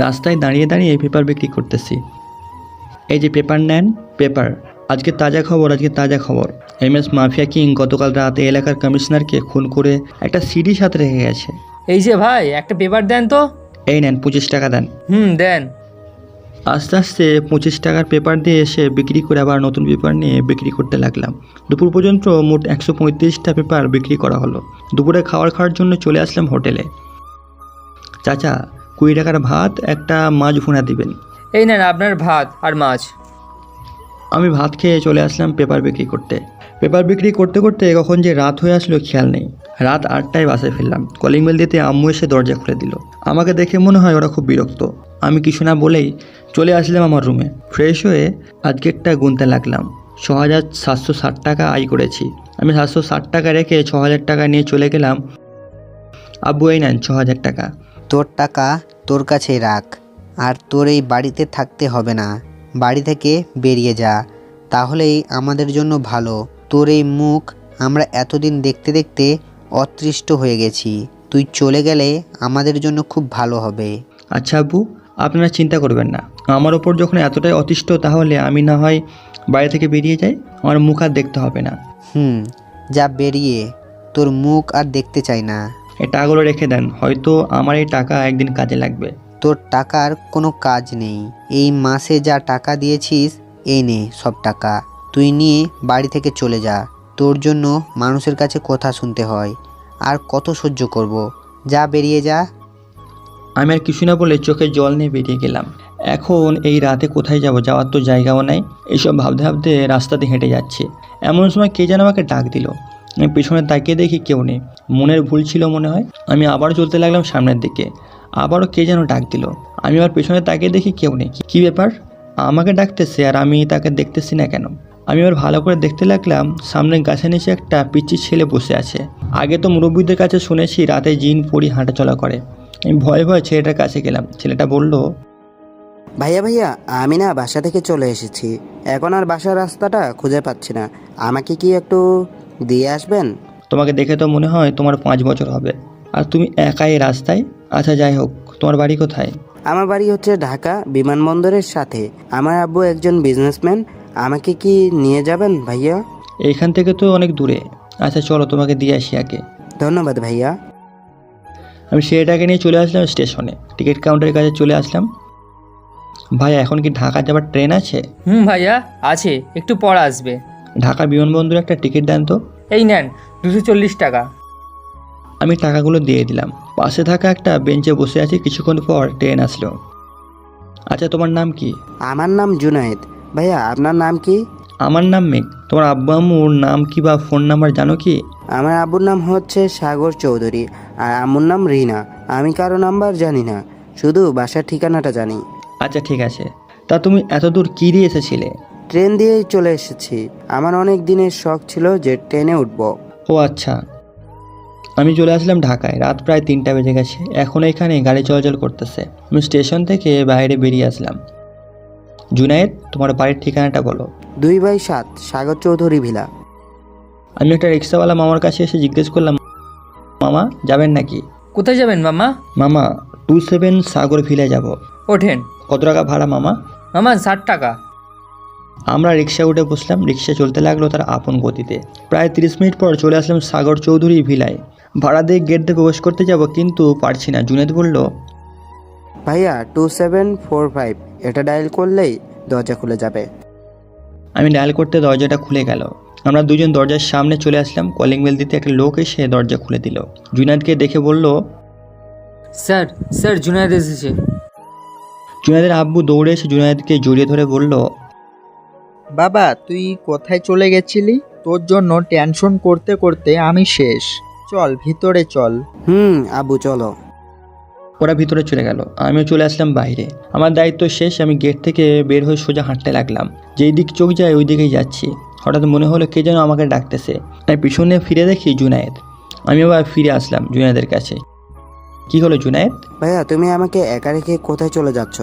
রাস্তায় দাঁড়িয়ে দাঁড়িয়ে পেপার বিক্রি করতেছি। এই যে পেপার নেন, পেপার। আজকে তাজা খবর। MS মাফিয়া কিং গতকাল রাতে এলাকার কমিশনারকে খুন করে একটা সিডি সাথে রেখে গেছে। এই যে ভাই, একটা পেপার দেন তো। এই নেন, 25 টাকা দেন। দেন। আস্তে আস্তে 25 টাকার পেপার দিয়ে এসে বিক্রি করে আবার নতুন পেপার নিয়ে বিক্রি করতে লাগলাম। দুপুর পর্যন্ত মোট 135টা পেপার বিক্রি করা হলো। দুপুরে খাওয়ার জন্য চলে আসলাম হোটেলে। চাচা, 20 টাকার ভাত, একটা মাছ ভুনা দিবেন। এই নেন আপনার ভাত আর মাছ। আমি ভাত খেয়ে চলে আসলাম পেপার বিক্রি করতে। পেপার বিক্রি করতে করতে কখন যে রাত হয়ে আসলো খেয়াল নেই। রাত 8টায় বাসায় ফিরলাম। কলিং বেল দিতে আম্মু এসে দরজা খুলে দিল। আমাকে দেখে মনে হয় ওরা খুব বিরক্ত। আমি কিছু না বলেই চলে আসলাম আমার রুমে। ফ্রেশ হয়ে আজকেরটা গুনতে লাগলাম। 6,760 টাকা আয় করেছি। আমি 760 টাকা রেখে 6,000 টাকা নিয়ে চলে গেলাম। আব্বু, এই নেন 6,000 টাকা। তোর টাকা তোর কাছেই রাখ, আর তোর এই বাড়িতে থাকতে হবে না। বাড়ি থেকে বেরিয়ে যা, তাহলেই আমাদের জন্য ভালো। তোর এই মুখ আমরা এতদিন দেখতে দেখতে অতৃষ্ট হয়ে গেছি। তুই চলে গেলে আমাদের জন্য খুব ভালো হবে। আচ্ছা আব্বু, আপনারা চিন্তা করবেন না। আমার ওপর যখন এতটাই অতিষ্ঠ, তাহলে আমি না হয় বাড়ি থেকে বেরিয়ে যাই। আমার মুখ আর দেখতে হবে না। যা বেরিয়ে, তোর মুখ আর দেখতে চাই না। এই টাকাগুলো রেখে দেন, হয়তো আমার এই টাকা একদিন কাজে লাগবে। তোর টাকার কোনো কাজ নেই। এই মাসে যা টাকা দিয়েছিস, এই নে সব টাকা। তুই নিয়ে বাড়ি থেকে চলে যা। তোর জন্য মানুষের কাছে কথা শুনতে হয়, আর কত সহ্য করব। যা বেরিয়ে যা। আমি আর কিছু না বলে চোখে জল নিয়ে বেরিয়ে গেলাম। এখন এই রাতে কোথায় যাব, যাওয়ার তো জায়গাও নাই। এইসব ভাবতে ভাবতে রাস্তাতে হেঁটে যাচ্ছি। এমন সময় কে যেন আমাকে ডাক দিল। আমি পিছনে তাকিয়ে দেখি কেউ নেই। মনের ভুল ছিল মনে হয়। আমি আবার চলতে লাগলাম সামনের দিকে। আবারও কে যেন ডাক দিল। আমি আবার পিছনে তাকিয়ে দেখি কেউ নেই। কী ব্যাপার, আমাকে ডাকতেছে আর আমি তাকে দেখতেছি না কেন? আমি আবার ভালো করে দেখতে লাগলাম। সামনে গাছের নিচে একটা পিচ্চি ছেলে বসে আছে। আগে তো মুরব্বীদের কাছে শুনেছি রাতে জিন পরি হাঁটাচলা করে। আমি ভয়ে ভয়ে ছেলেটার কাছে গেলাম। ছেলেটা বলল, ভাইয়া আমি না বাসা থেকে চলে এসেছি। এখন আর বাসার রাস্তাটা খুঁজে পাচ্ছি না। আমাকে কি একটু দিয়ে আসবেন? তোমাকে দেখে তো মনে হয় তোমার 5 বছর হবে, আর তুমি একাই রাস্তায়। আচ্ছা যাই হোক, তোমার বাড়ি কোথায়? আমার বাড়ি হচ্ছে ঢাকা বিমানবন্দরের সাথে। আমার আব্বু একজন বিজনেসম্যান। আমাকে কি নিয়ে যাবেন ভাইয়া? এইখান থেকে তো অনেক দূরে। আচ্ছা চলো, তোমাকে দিয়ে আসি আগে। ধন্যবাদ ভাইয়া। আমি ছেলেটাকে নিয়ে চলে আসলাম স্টেশনে। টিকিট কাউন্টারের কাছে চলে আসলাম। ভাই, এখন কি ঢাকা যাবার ট্রেন আছে? ভাইয়া আছে, একটু পর আসবে। ঢাকা বিমানবন্দরে একটা টিকিট দেন তো। এই নেন 240 টাকা। আমি টাকাগুলো দিয়ে দিলাম। পাশে থাকা একটা বেঞ্চে বসে আছি। কিছুক্ষণ পর ট্রেন আসলো। আচ্ছা, তোমার নাম কি? আমার নাম জুনায়েদ। ভাইয়া আপনার নাম কি? আমার নাম মেঘ। তোমার আব্বু আম্মুর নাম কি বা ফোন নাম্বার জানো কি? আমার আব্বুর নাম হচ্ছে সাগর চৌধুরী, আর আম্মুর নাম রিনা। আমি কারো নাম্বার জানি না, শুধু বাসার ঠিকানাটা জানি। আচ্ছা ঠিক আছে। তা তুমি এত দূর কী দিয়ে এসেছিলে? ট্রেন দিয়েই চলে এসেছি। আমার অনেক দিনের শখ ছিল যে ট্রেনে উঠব। ও আচ্ছা। আমি চলে আসলাম ঢাকায়। রাত প্রায় 3টা বেজে গেছে। এখন এখানে গাড়ি চলাচল করতেছে। আমি স্টেশন থেকে বাইরে বেরিয়ে আসলাম। জুনায়েদ, তোমার বাড়ির ঠিকানাটা বলো। 2/7 সাগর চৌধুরী ভিলা। আমি একটা রিক্সাওয়ালা মামার কাছে এসে জিজ্ঞেস করলাম, মামা যাবেন নাকি? কোথায় যাবেন মামা? মামা, 27 সাগর ভিলায় যাব। ওঠেন। কত টাকা ভাড়া মামা? মামা 60 টাকা। আমরা রিক্সা উঠে বসলাম। রিক্সা চলতে লাগলো তার আপন গতিতে। প্রায় 30 মিনিট পর চলে আসলাম সাগর চৌধুরী ভিলায়। ভাড়া দিয়ে গেট দিয়ে প্রবেশ করতে যাব, কিন্তু পারছি না। জুনায়েদ বলল, ভাইয়া 2745 এটা ডায়াল করলেই দরজা খুলে যাবে। আমি ডায়াল করতে দরজাটা খুলে গেল। আমরা দুজন দরজার সামনে চলে আসলাম। কলিং বেল দিতে একটা লোক এসে দরজা খুলে দিল। জুনায়েদকে দেখে বলল, স্যার জুনায়েদ এসেছে। জুনায়েদের আব্বু দৌড়ে এসে জুনায়েদকে জড়িয়ে ধরে বলল, বাবা, তুই কোথায় চলে গেছিলি? তোর জন্য টেনশন করতে করতে আমি শেষ। চল ভিতরে চল। আব্বু চলো। ওরা ভিতরে চলে গেল। আমিও চলে আসলাম বাইরে। আমার দায়িত্ব শেষ। আমি গেট থেকে বের হয়ে সোজা হাঁটতে লাগলাম। যেই দিক চোখ যায় ওই দিকেই যাচ্ছি। হঠাৎ মনে হলো কে যেন আমাকে ডাকতেছে। আমি পিছনে ফিরে দেখি জুনায়েদ। আমি আবার ফিরে আসলাম জুনায়েদের কাছে। কি হলো জুনায়েদ? ভাইয়া তুমি আমাকে একা রেখে কোথায় চলে যাচ্ছ?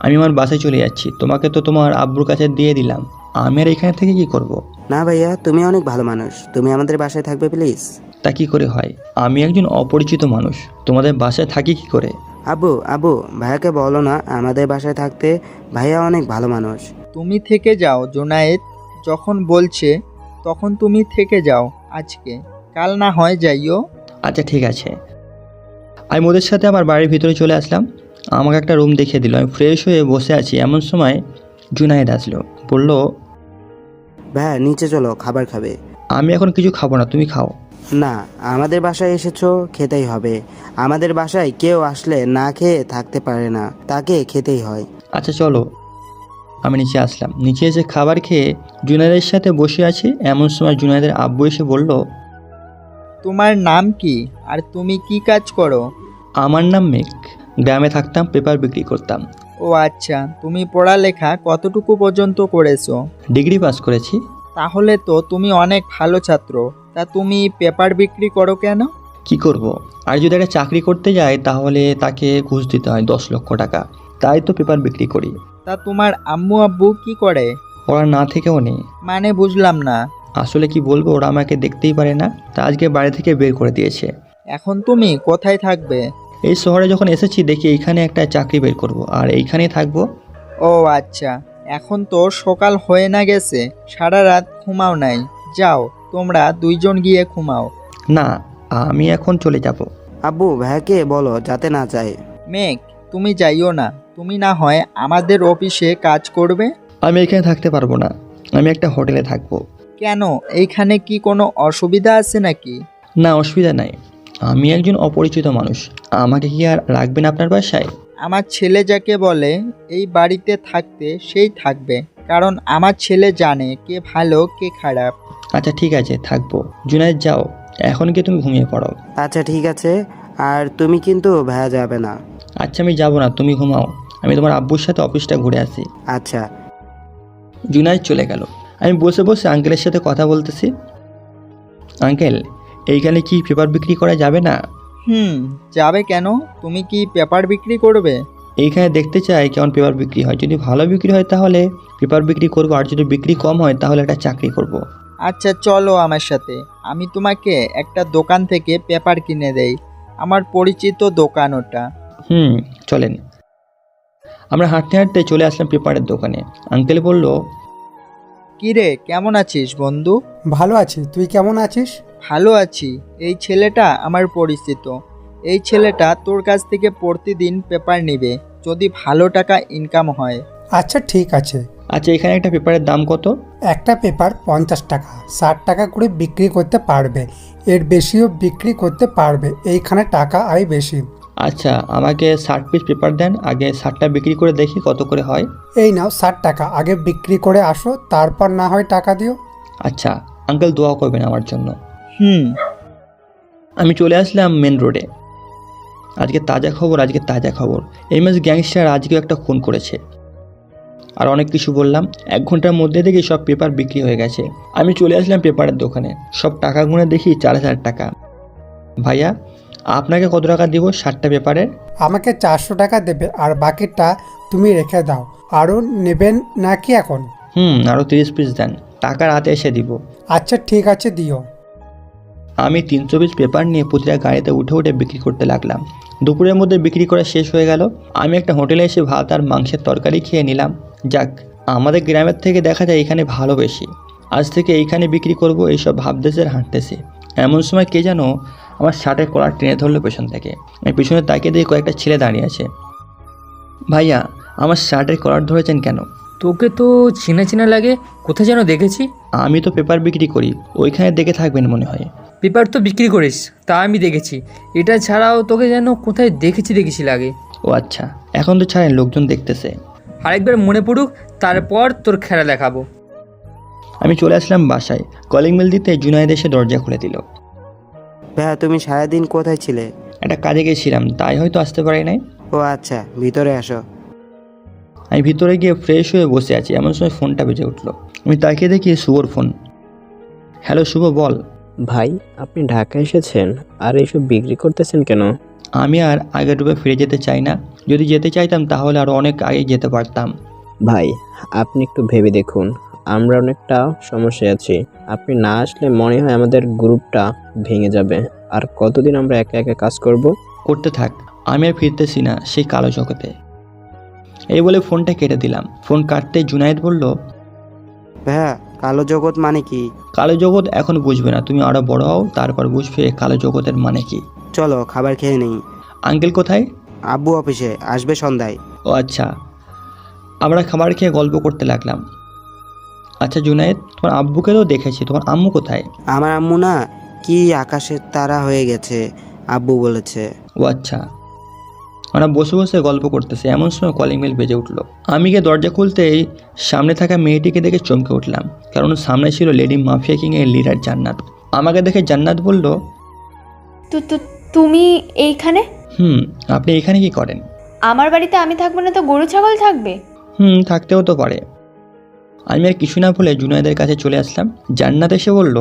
আমি আমার বাসায় চলে যাচ্ছি। তোমাকে তো তোমার আব্বুর কাছে দিয়ে দিলাম। আমি আর এখানে থেকে কি করব? না ভাইয়া, তুমি অনেক ভালো মানুষ। তুমি আমাদের বাসায় থাকবে প্লিজ। তা কি করে হয়? আমি একজন অপরিচিত মানুষ, তোমাদের বাসায় থাকি কি করে? আব্বু আব্বু ভাইয়াকে বলো না আমাদের বাসায় থাকতে, ভাইয়া অনেক ভালো মানুষ। তুমি থেকে যাও জুনায়েদ, যখন বলছে তখন তুমি থেকে যাও আজকে, কাল না হয় যাইও। আচ্ছা ঠিক আছে। আমি ওদের সাথে আমার বাড়ির ভিতরে চলে আসলাম। আমাকে একটা রুম দেখিয়ে দিল। আমি ফ্রেশ হয়ে বসে আছি, এমন সময় জুনায়েদ আসলো। বলল, ভাইয়া নিচে চলো, খাবার খাবে। আমি এখন কিছু খাবো না, তুমি খাও। না, আমাদের বাসায় এসেছো, খেতেই হবে। আমাদের বাসায় কেউ আসলে না খেয়ে থাকতে পারে না, তাকে খেতেই হয়। আচ্ছা চলো। আমি নিচে আসলাম। নিচে এসে খাবার খেয়ে জুনায়েদের সাথে বসে আছি, এমন সময় জুনায়েদের আব্বু এসে বলল, তোমার নাম কি আর তুমি কি কাজ করো? আমার নাম মেঘ, গ্রামে থাকতাম, পেপার বিক্রি করতাম। ও আচ্ছা, তুমি পড়ালেখা কতটুকু পর্যন্ত করেছো? ডিগ্রি পাস করেছি। তাহলে তো তুমি অনেক ভালো ছাত্র। তা তুমি পেপার বিক্রি করো কেন? কি করব? আর যদি একটা চাকরি করতে যায় তাহলে তাকে ঘুষ দিতে হয় 10 লক্ষ টাকা, তাই তো পেপার বিক্রি করি। তা তোমার আম্মু আব্বু কি করে? ওরা না থেকেও নেই। মানে বুঝলাম না। আসলে কি বলবো, ওরা আমাকে দেখতেই পারে না, তা আজকে বাড়ি থেকে বের করে দিয়েছে। এখন তুমি কোথায় থাকবে? এই শহরে যখন এসেছি দেখি এইখানে একটা চাকরি বের করব আর এইখানেই থাকবো। ও আচ্ছা, এখন তো সকাল হয়ে না গেছে, সারা রাত ঘুমাও নাই। যাও, তোমরা দুইজন গিয়ে ঘুমাও। না, আমি এখন চলে যাব। আব্বু ভাইয়াকে বলো যাতে না যায়। মেঘ, তুমি যাইও না। তুমি না হয় আমাদের অফিসে কাজ করবে। আমি এখানে থাকতে পারবো না, আমি একটা হোটেলে থাকবো। কেন, এইখানে কি কোনো অসুবিধা আছে নাকি? না, অসুবিধা নাই। আমি একজন অপরিচিত মানুষ, আমাকে কি আর রাখবেন আপনার বাসায়? আমার ছেলে যাকে বলে এই বাড়িতে থাকতে সেই থাকবে, কারণ আমার ছেলে জানে কে ভালো কে খারাপ। আচ্ছা ঠিক আছে, থাকবো। জুনায়েদ যাও, এখন কি তুমি ঘুমিয়ে পড়ো। আচ্ছা ঠিক আছে, আর তুমি কিন্তু ভাইয়া যাবে না। আচ্ছা আমি যাব না, তুমি ঘুমাও, আমি তোমার আব্বুর সাথে অফিসটা ঘুরে আসি। আচ্ছা। জুনায়েদ চলে গেল। আমি বসে বসে আঙ্কেলের সাথে কথা বলতেছি। আঙ্কেল, এইখানে কি পেপার বিক্রি করা যাবে না? যাবে কেন? তুমি কি পেপার বিক্রি করবে? এইখানে দেখতে চাই কেমন পেপার বিক্রি হয়। যদি ভালো বিক্রি হয় তাহলে পেপার বিক্রি করব, আর যদি বিক্রি কম হয় তাহলে একটা চাকরি করব। আচ্ছা চলো আমার সাথে, আমি তোমাকে একটা দোকান থেকে পেপার কিনে দেই। আমার পরিচিত দোকান ওটা। চলেন। আমরা হাঁটতে হাঁটতে চলে আসলাম পেপারের দোকানে। আঙ্কেল বলল, কিরে, কেমন আছিস বন্ধু? ভালো আছি, তুই কেমন আছিস? ভালো আছি। এই ছেলেটা আমার পরিচিত। এই ছেলেটা তোর কাছ থেকে প্রতিদিন পেপার নেবে, যদি ভালো টাকা ইনকাম হয়। আচ্ছা ঠিক আছে। আচ্ছা এখানে একটা পেপারের দাম কত? একটা পেপার 50 টাকা, 60 টাকা করে বিক্রি করতে পারবে, এর বেশিও বিক্রি করতে পারবে, এইখানে টাকা আয় বেশি। আচ্ছা আমাকে 60 পিস পেপার দেন, আগে 60টা বিক্রি করে দেখি কত করে হয়। এই নাও 60 টাকা, আগে বিক্রি করে আসো, তারপর না হয় টাকা দিও। আচ্ছা আঙ্কেল, দোয়া করবেন আমার জন্য। আমি চলে আসলাম মেন রোডে। আজকে তাজা খবর। এই মাস গ্যাংস্টার আজকেও একটা খুন করেছে। আর অনেক কিছু বললাম। 1 ঘন্টার মধ্যে দেখি সব পেপার বিক্রি হয়ে গেছে। আমি চলে আসলাম পেপারের দোকানে। সব টাকা গুনে দেখি 4000 টাকা। ভাইয়া, আপনাকে কত টাকা দিব 60টা পেপারের? আমাকে 400 টাকা দেবে, আর বাকিটা তুমি রেখে দাও। আরও নেবেন নাকি এখন? আরও 30 পিস দেন, টাকা রাতে এসে দিব। আচ্ছা ঠিক আছে, দিও। আমি 300 পিস পেপার নিয়ে প্রতিটা গাড়িতে উঠে উঠে বিক্রি করতে লাগলাম। দুপুরের মধ্যে বিক্রি করা শেষ হয়ে গেল। আমি একটা হোটেলে এসে ভাত আর মাংসের তরকারি খেয়ে নিলাম। যাক, আমাদের গ্রামের থেকে দেখা যায় এখানে ভালো বেশি। আজ থেকে এইখানে বিক্রি করব, এইসব ভাবতেছে আর হাঁটতেছে। এমন সময় কে যেন আমার শার্টের কলার টেনে ধরলো পেছন থেকে। আমি পিছনে তাকিয়ে দিয়ে কয়েকটা ছেলে দাঁড়িয়ে আছে। ভাইয়া, আমার শার্টের কলার ধরেছেন কেন? তোকে তো চেনা চেনা লাগে, কোথায় যেন দেখেছি। আমি তো পেপার বিক্রি করি, ওইখানে দেখে থাকবেন মনে হয়। পেপার তো বিক্রি করিস, তা আমি দেখেছি। এটা ছাড়াও তোকে যেন কোথায় দেখেছি লাগে। ও আচ্ছা, এখন তো ছাড়েন, লোকজন দেখতেছে। আরেকবার মনে পড়ুক, তারপর তোর খেলা দেখাবো। আমি চলে আসলাম বাসায়। কলিং বেল দিতে জুনায়েদ এসে দরজা খুলে দিল। ভাইয়া তুমি সারাদিন কোথায় ছিলে? একটা কাজে গেছিলাম, তাই হয়তো আসতে পারি নাই। ও আচ্ছা, ভিতরে আসো। আমি ভিতরে গিয়ে ফ্রেশ হয়ে বসে আছি, এমন সময় ফোনটা বেজে উঠলো। আমি তাকিয়ে দেখি শুভর ফোন। হ্যালো শুভ, বল। ভাই, আপনি ঢাকা এসেছেন আর এইসব বিক্রি করতেছেন কেন? আমি আর আগের রূপে ফিরে যেতে চাই না। যদি যেতে চাইতাম তাহলে আরও অনেক আগে যেতে পারতাম। ভাই, আপনি একটু ভেবে দেখুন, আমরা অনেকটা সমস্যায় আছি। আপনি না আসলে মনে হয় আমাদের গ্রুপটা ভেঙে যাবে। আর কতদিন আমরা একা একা কাজ করব? করতে থাক, আমি আর ফিরতেছি না সেই কালো জগতে। এই বলে ফোনটা কেটে দিলাম। ফোন কাটতে জুনায়েদ বলল, ভাইয়া কালো জগৎ মানে কি? কালো জগৎ এখন বুঝবে না, তুমি আরও বড় হও, তারপর বুঝবে কালো জগতের মানে কি। চলো খাবার খেয়ে নেই। আঙ্কেল কোথায়? আব্বু অফিসে আসবে সন্ধ্যায়। ও আচ্ছা। আমরা খাবার খেয়ে গল্প করতে লাগলাম। আচ্ছা জুনায়েদ, তোমার আব্বুকে তো দেখেছি, তোমার আম্মু কোথায়? আমার আম্মু না কি আকাশের তারা হয়ে গেছে, আব্বু বলেছে। ও আচ্ছা। আমরা বসে বসে গল্প করতেছি, এমন সময় কলিং বেল বেজে উঠলো। আমি গিয়ে দরজা খুলতেই সামনে থাকা মেয়েটিকে দেখে চমকে উঠলাম, কারণ সামনে ছিল লেডি মাফিয়া কিংয়ের লিডার জান্নাত। আমাকে দেখে জান্নাত বলল, তুমি এইখানে? আপনি এখানে কি করেন? আমার বাড়িতে আমি থাকবো না তো গরু ছাগল থাকবে? থাকতেও তো পারে। আমি আর কিছু না বলে জুনায়েদের কাছে চলে আসলাম। জান্নাত এসে বলল,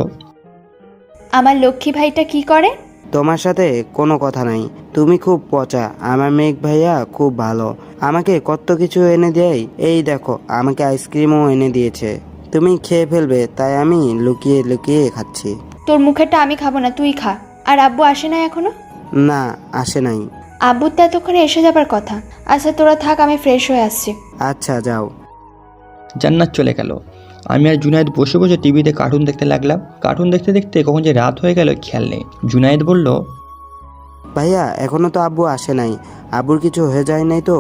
আমার লক্ষ্মী ভাইটা কি করে? তোমার সাথে কোনো কথা নাই, তুমি খুব পচা। আমার মেঘ ভাইয়া খুব ভালো, আমাকে কত কিছু এনে দেয়। এই দেখো আমাকে আইসক্রিমও এনে দিয়েছে, তুমি খেয়ে ফেলবে তাই আমি লুকিয়ে লুকিয়ে খাচ্ছি। তোর মুখেরটা আমি খাবো না, তুই খা। আর আব্বু আসে না এখনো? না আসে নাই। আব্বুর তো এতক্ষণে এসে যাবার কথা। আচ্ছা তোরা থাক, আমি ফ্রেশ হয়ে আসছি। আচ্ছা যাও। জান্নাত চলে গেল। আমি আর জুনায়েদ বসে বসে টিভিতে কার্টুন দেখতে লাগলাম। কার্টুন দেখতে দেখতে কখন যে রাত হয়ে গেল খেয়াল নেই। জুনায়েদ বলল, ভাইয়া এখনো তো আব্বু আসে নাই, আব্বুর কিছু হয়ে যায় নাই তো?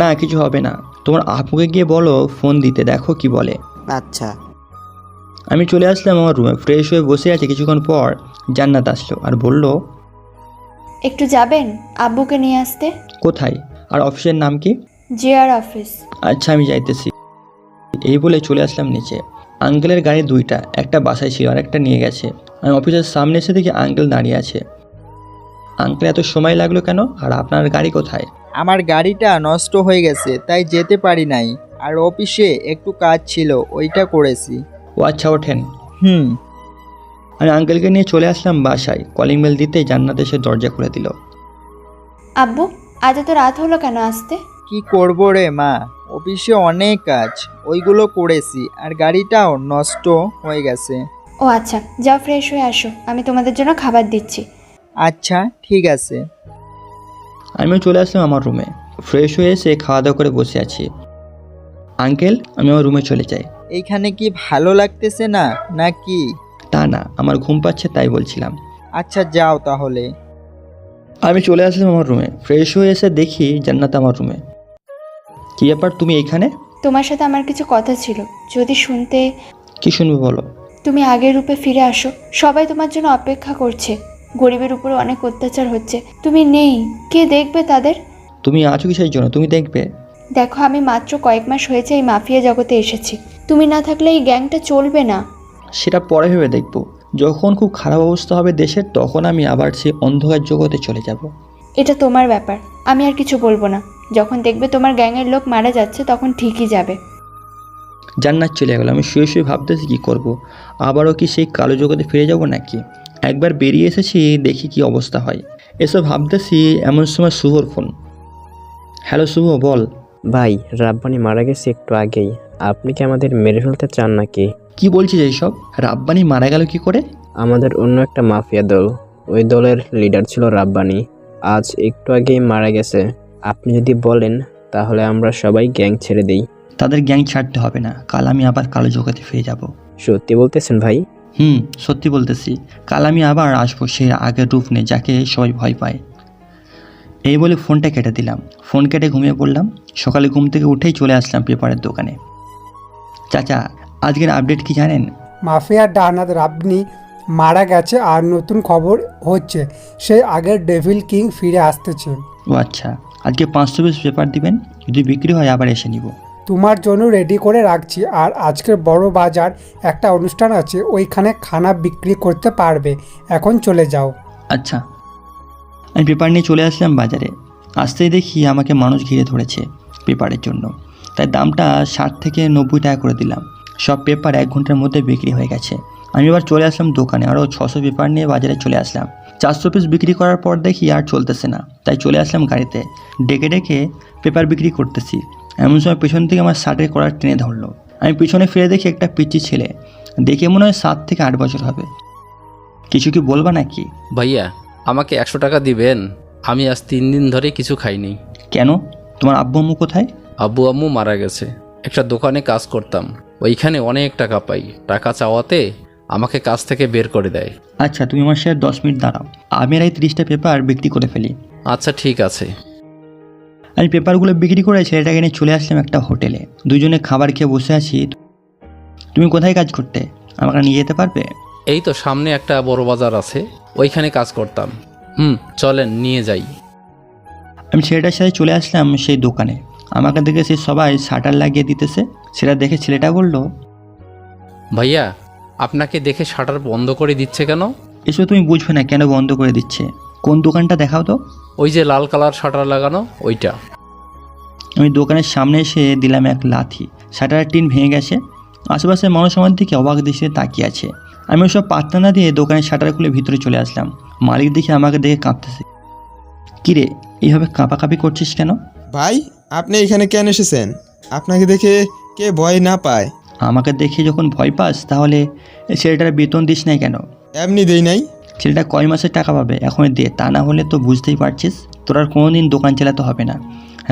না কিছু হবে না, তোমার আপুকে গিয়ে বলো ফোন দিতে, দেখো কি বলে। আচ্ছা। আমি চলে আসলাম আমার রুমে, ফ্রেশ হয়ে বসে আছি। কিছুক্ষণ পর জান্নাত আসলো আর বলল, একটু যাবেন আব্বুকে নিয়ে আসতে? কোথায় আর অফিসের নাম কি? GR office. আচ্ছা আমি যাইতেছি। এই বলে চলে আসলাম নিচে। আঙ্কেলের গাড়ি দুইটা, একটা বাসায় ছিল আর একটা নিয়ে গেছে। আমি অফিসের সামনে এসে দেখি আঙ্কেল দাঁড়িয়ে আছে। আঙ্কেল এত সময় লাগলো কেন, আর আপনার গাড়ি কোথায়? আমার গাড়িটা নষ্ট হয়ে গেছে তাই যেতে পারি নাই, আর অফিসে একটু কাজ ছিল ওইটা করেছি। ও আচ্ছা, ওঠেন। হুম। আমি আঙ্কেলকে নিয়ে চলে আসলাম বাসায়। কলিং বেল দিতেই জান্নাত এসে দরজা খুলে দিল। আব্বু আজ এত রাত হলো কেন আসতে? কি করবো রে মা, অফিসে অনেক কাজ, ওইগুলো করেছি, আর গাড়িটাও নষ্ট হয়ে গেছে। ও আচ্ছা, যাও ফ্রেশ হয়ে আসো, আমি তোমাদের জন্য খাবার দিচ্ছি। আচ্ছা ঠিক আছে। আমিও চলে আসলাম আমার রুমে। ফ্রেশ হয়ে এসে খাওয়া দাওয়া করে বসে আছি। আঙ্কেল, আমি আমার রুমে চলে যাই। এইখানে কি ভালো লাগতেছে না নাকি? তা না, আমার ঘুম পাচ্ছে তাই বলছিলাম। আচ্ছা যাও তাহলে। আমি চলে আসলাম আমার রুমে। ফ্রেশ হয়ে এসে দেখি জান্নাত আমার রুমে। কি ব্যাপার, তুমি এইখানে? তোমার সাথে আমার কিছু কথা ছিল, যদি শুনতে। কি শুনবে বলো। তুমি আগের রূপে ফিরে আসো, সবাই তোমার জন্য অপেক্ষা করছে। গরিবের উপরে অনেক অত্যাচার হচ্ছে, তুমি নেই, কে দেখবে তাদের? তুমি আছো কিসের জন্য, তুমি দেখবে। দেখো আমি মাত্র কয়েক মাস হয়েছে এই মাফিয়া জগতে এসেছি, তুমি না থাকলে এই গ্যাংটা চলবে না। সেটা পরে ভেবে দেখবো। যখন খুব খারাপ অবস্থা হবে দেশের, তখন আমি আবার সেই অন্ধকার জগতে চলে যাব। এটা তোমার ব্যাপার, আমি আর কিছু বলবো না। যখন দেখবে তোমার গ্যাংয়ের লোক মারা যাচ্ছে তখন ঠিকই যাবে। জান্নাত চলে গেল। আমি শুয়ে শুয়ে ভাবতেছি কী করব। আবারও কি সেই কালো জগতে ফিরে যাব নাকি? একবার বেরিয়ে এসেছি, দেখি কি অবস্থা হয়। এসব ভাবতেছি এমন সময় শুভর ফোন। হ্যালো শুভ, বল। ভাই, রাব্বানি মারা গেছে একটু আগেই। আপনি কি আমাদের মেরে ফেলতে চান নাকি? কি বলছিস এইসব? রাব্বানি মারা গেল কি করে? আমাদের অন্য একটা মাফিয়া দল, ওই দলের লিডার ছিল রাব্বানি, আজ একটু আগেই মারা গেছে। আপনি যদি বলেন তাহলে আমরা সবাই গ্যাং ছেড়ে দেই। তাদের গ্যাং ছাড়তে হবে না, কাল আমি আবার কালো জগতে ফিরে যাব। সত্যি বলতেছেন ভাই? সত্যি বলতেছি। কাল আমি আবার আসবো সেই আগের রূপ নিয়ে, যাকে সবাই ভয় পায়। এই বলে ফোনটা কেটে দিলাম। ফোন কেটে ঘুমিয়ে পড়লাম। সকালে ঘুম থেকে উঠেই চলে আসলাম পেপারের দোকানে। চাচা, আজকের আপডেট কি জানেন? মাফিয়ার ডানাত রাব্বানি মারা গেছে আর নতুন খবর হচ্ছে সেই আগের ডেভিল কিং ফিরে আসতেছে। ও আচ্ছা, আজকে 500 পিস পেপার দিবেন, যদি বিক্রি হয় আবার এসে নিব। তোমার জন্য রেডি করে রাখছি। আর আজকের বড় বাজার একটা অনুষ্ঠান আছে, ওইখানে খানা বিক্রি করতে পারবে। এখন চলে যাও। আচ্ছা। আমি পেপার নিয়ে চলে আসলাম বাজারে। আসতেই দেখি আমাকে মানুষ ঘিরে ধরেছে পেপারের জন্য। তাই দামটা 60 থেকে 90 টাকা করে দিলাম। সব পেপার 1 ঘন্টার মধ্যে বিক্রি হয়ে গেছে। আমি এবার চলে আসলাম দোকানে, আরও 600 পেপার নিয়ে বাজারে চলে আসলাম। 400 পিস বিক্রি করার পর দেখি আর চলতেছে না, তাই চলে আসলাম গাড়িতে। ডেকে ডেকে পেপার বিক্রি করতেছি। এমন সময় পেছন থেকে আমার শার্টের কলার টেনে ধরলো। আমি পিছনে ফিরে দেখি একটা পিচ্চি ছেলে, দেখে মনে হয় 7 থেকে 8 বছর হবে। কিছু কি বলবা নাকি? ভাইয়া আমাকে 100 টাকা দিবেন? আমি আজ 3 দিন ধরে কিছু খাইনি। কেন? তোমার আব্বু আম্মু কোথায়? আব্বু আম্মু মারা গেছে। একটা দোকানে কাজ করতাম, ওইখানে অনেক টাকা পাই। টাকা চাওয়াতে আমাকে কাজ থেকে বের করে দেয়। আচ্ছা, তুমি আমার সাথে 10 মিনিট দাঁড়াও, আমি আর এই 30টা পেপার বিক্রি করে ফেলি। আচ্ছা ঠিক আছে। আমি পেপারগুলো বিক্রি করে ছেলেটাকে নিয়ে চলে আসলাম একটা হোটেলে। দুজনে খাবার খেয়ে বসে আছি। তুমি কোথায় কাজ করতে? আমাকে নিয়ে যেতে পারবে? এই তো সামনে একটা বড় বাজার আছে, ওইখানে কাজ করতাম। চলেন নিয়ে যাই। আমি ছেলেটার সাথে চলে আসলাম সেই দোকানে। আমাকে দেখে সে সবাই শাটার লাগিয়ে দিতেছে। সেটা দেখে ছেলেটা বলল, ভাইয়া আপনাকে দেখে শাটার বন্ধ করে দিচ্ছে কেন? এসব তুমি বুঝবে না কেন বন্ধ করে দিচ্ছে। কোন দোকানটা দেখাও তো। ওই যে লাল কালার শাটার লাগানো ওইটা। আমি দোকানের সামনে এসে দিলাম এক লাথি। শাটারের টিন ভেঙে গেছে। আশেপাশের মানুষ আমার দিকে অবাক দৃষ্টিতে তাকিয়ে আছে। আমি ওসব পাত্তা না দিয়ে দোকানের শাটার খুলে ভিতরে চলে আসলাম। মালিক দেখে আমাকে দেখে কাঁপতেছে। কিরে, এইভাবে কাঁপাকাঁপি করছিস কেন? ভাই, আপনি এখানে কেন এসেছেন? আপনাকে দেখে কে ভয় না পায়? আমাকে দেখে যখন ভয় পাস তাহলে এই ছেলেটার বেতন দিস নাই কেন? এমনি দেই নাই। ছেলেটা কয় মাসের টাকা পাবে এখনই দে, তা না হলে তো বুঝতেই পারছিস তোর আর কোনোদিন দোকান চালাতে হবে না,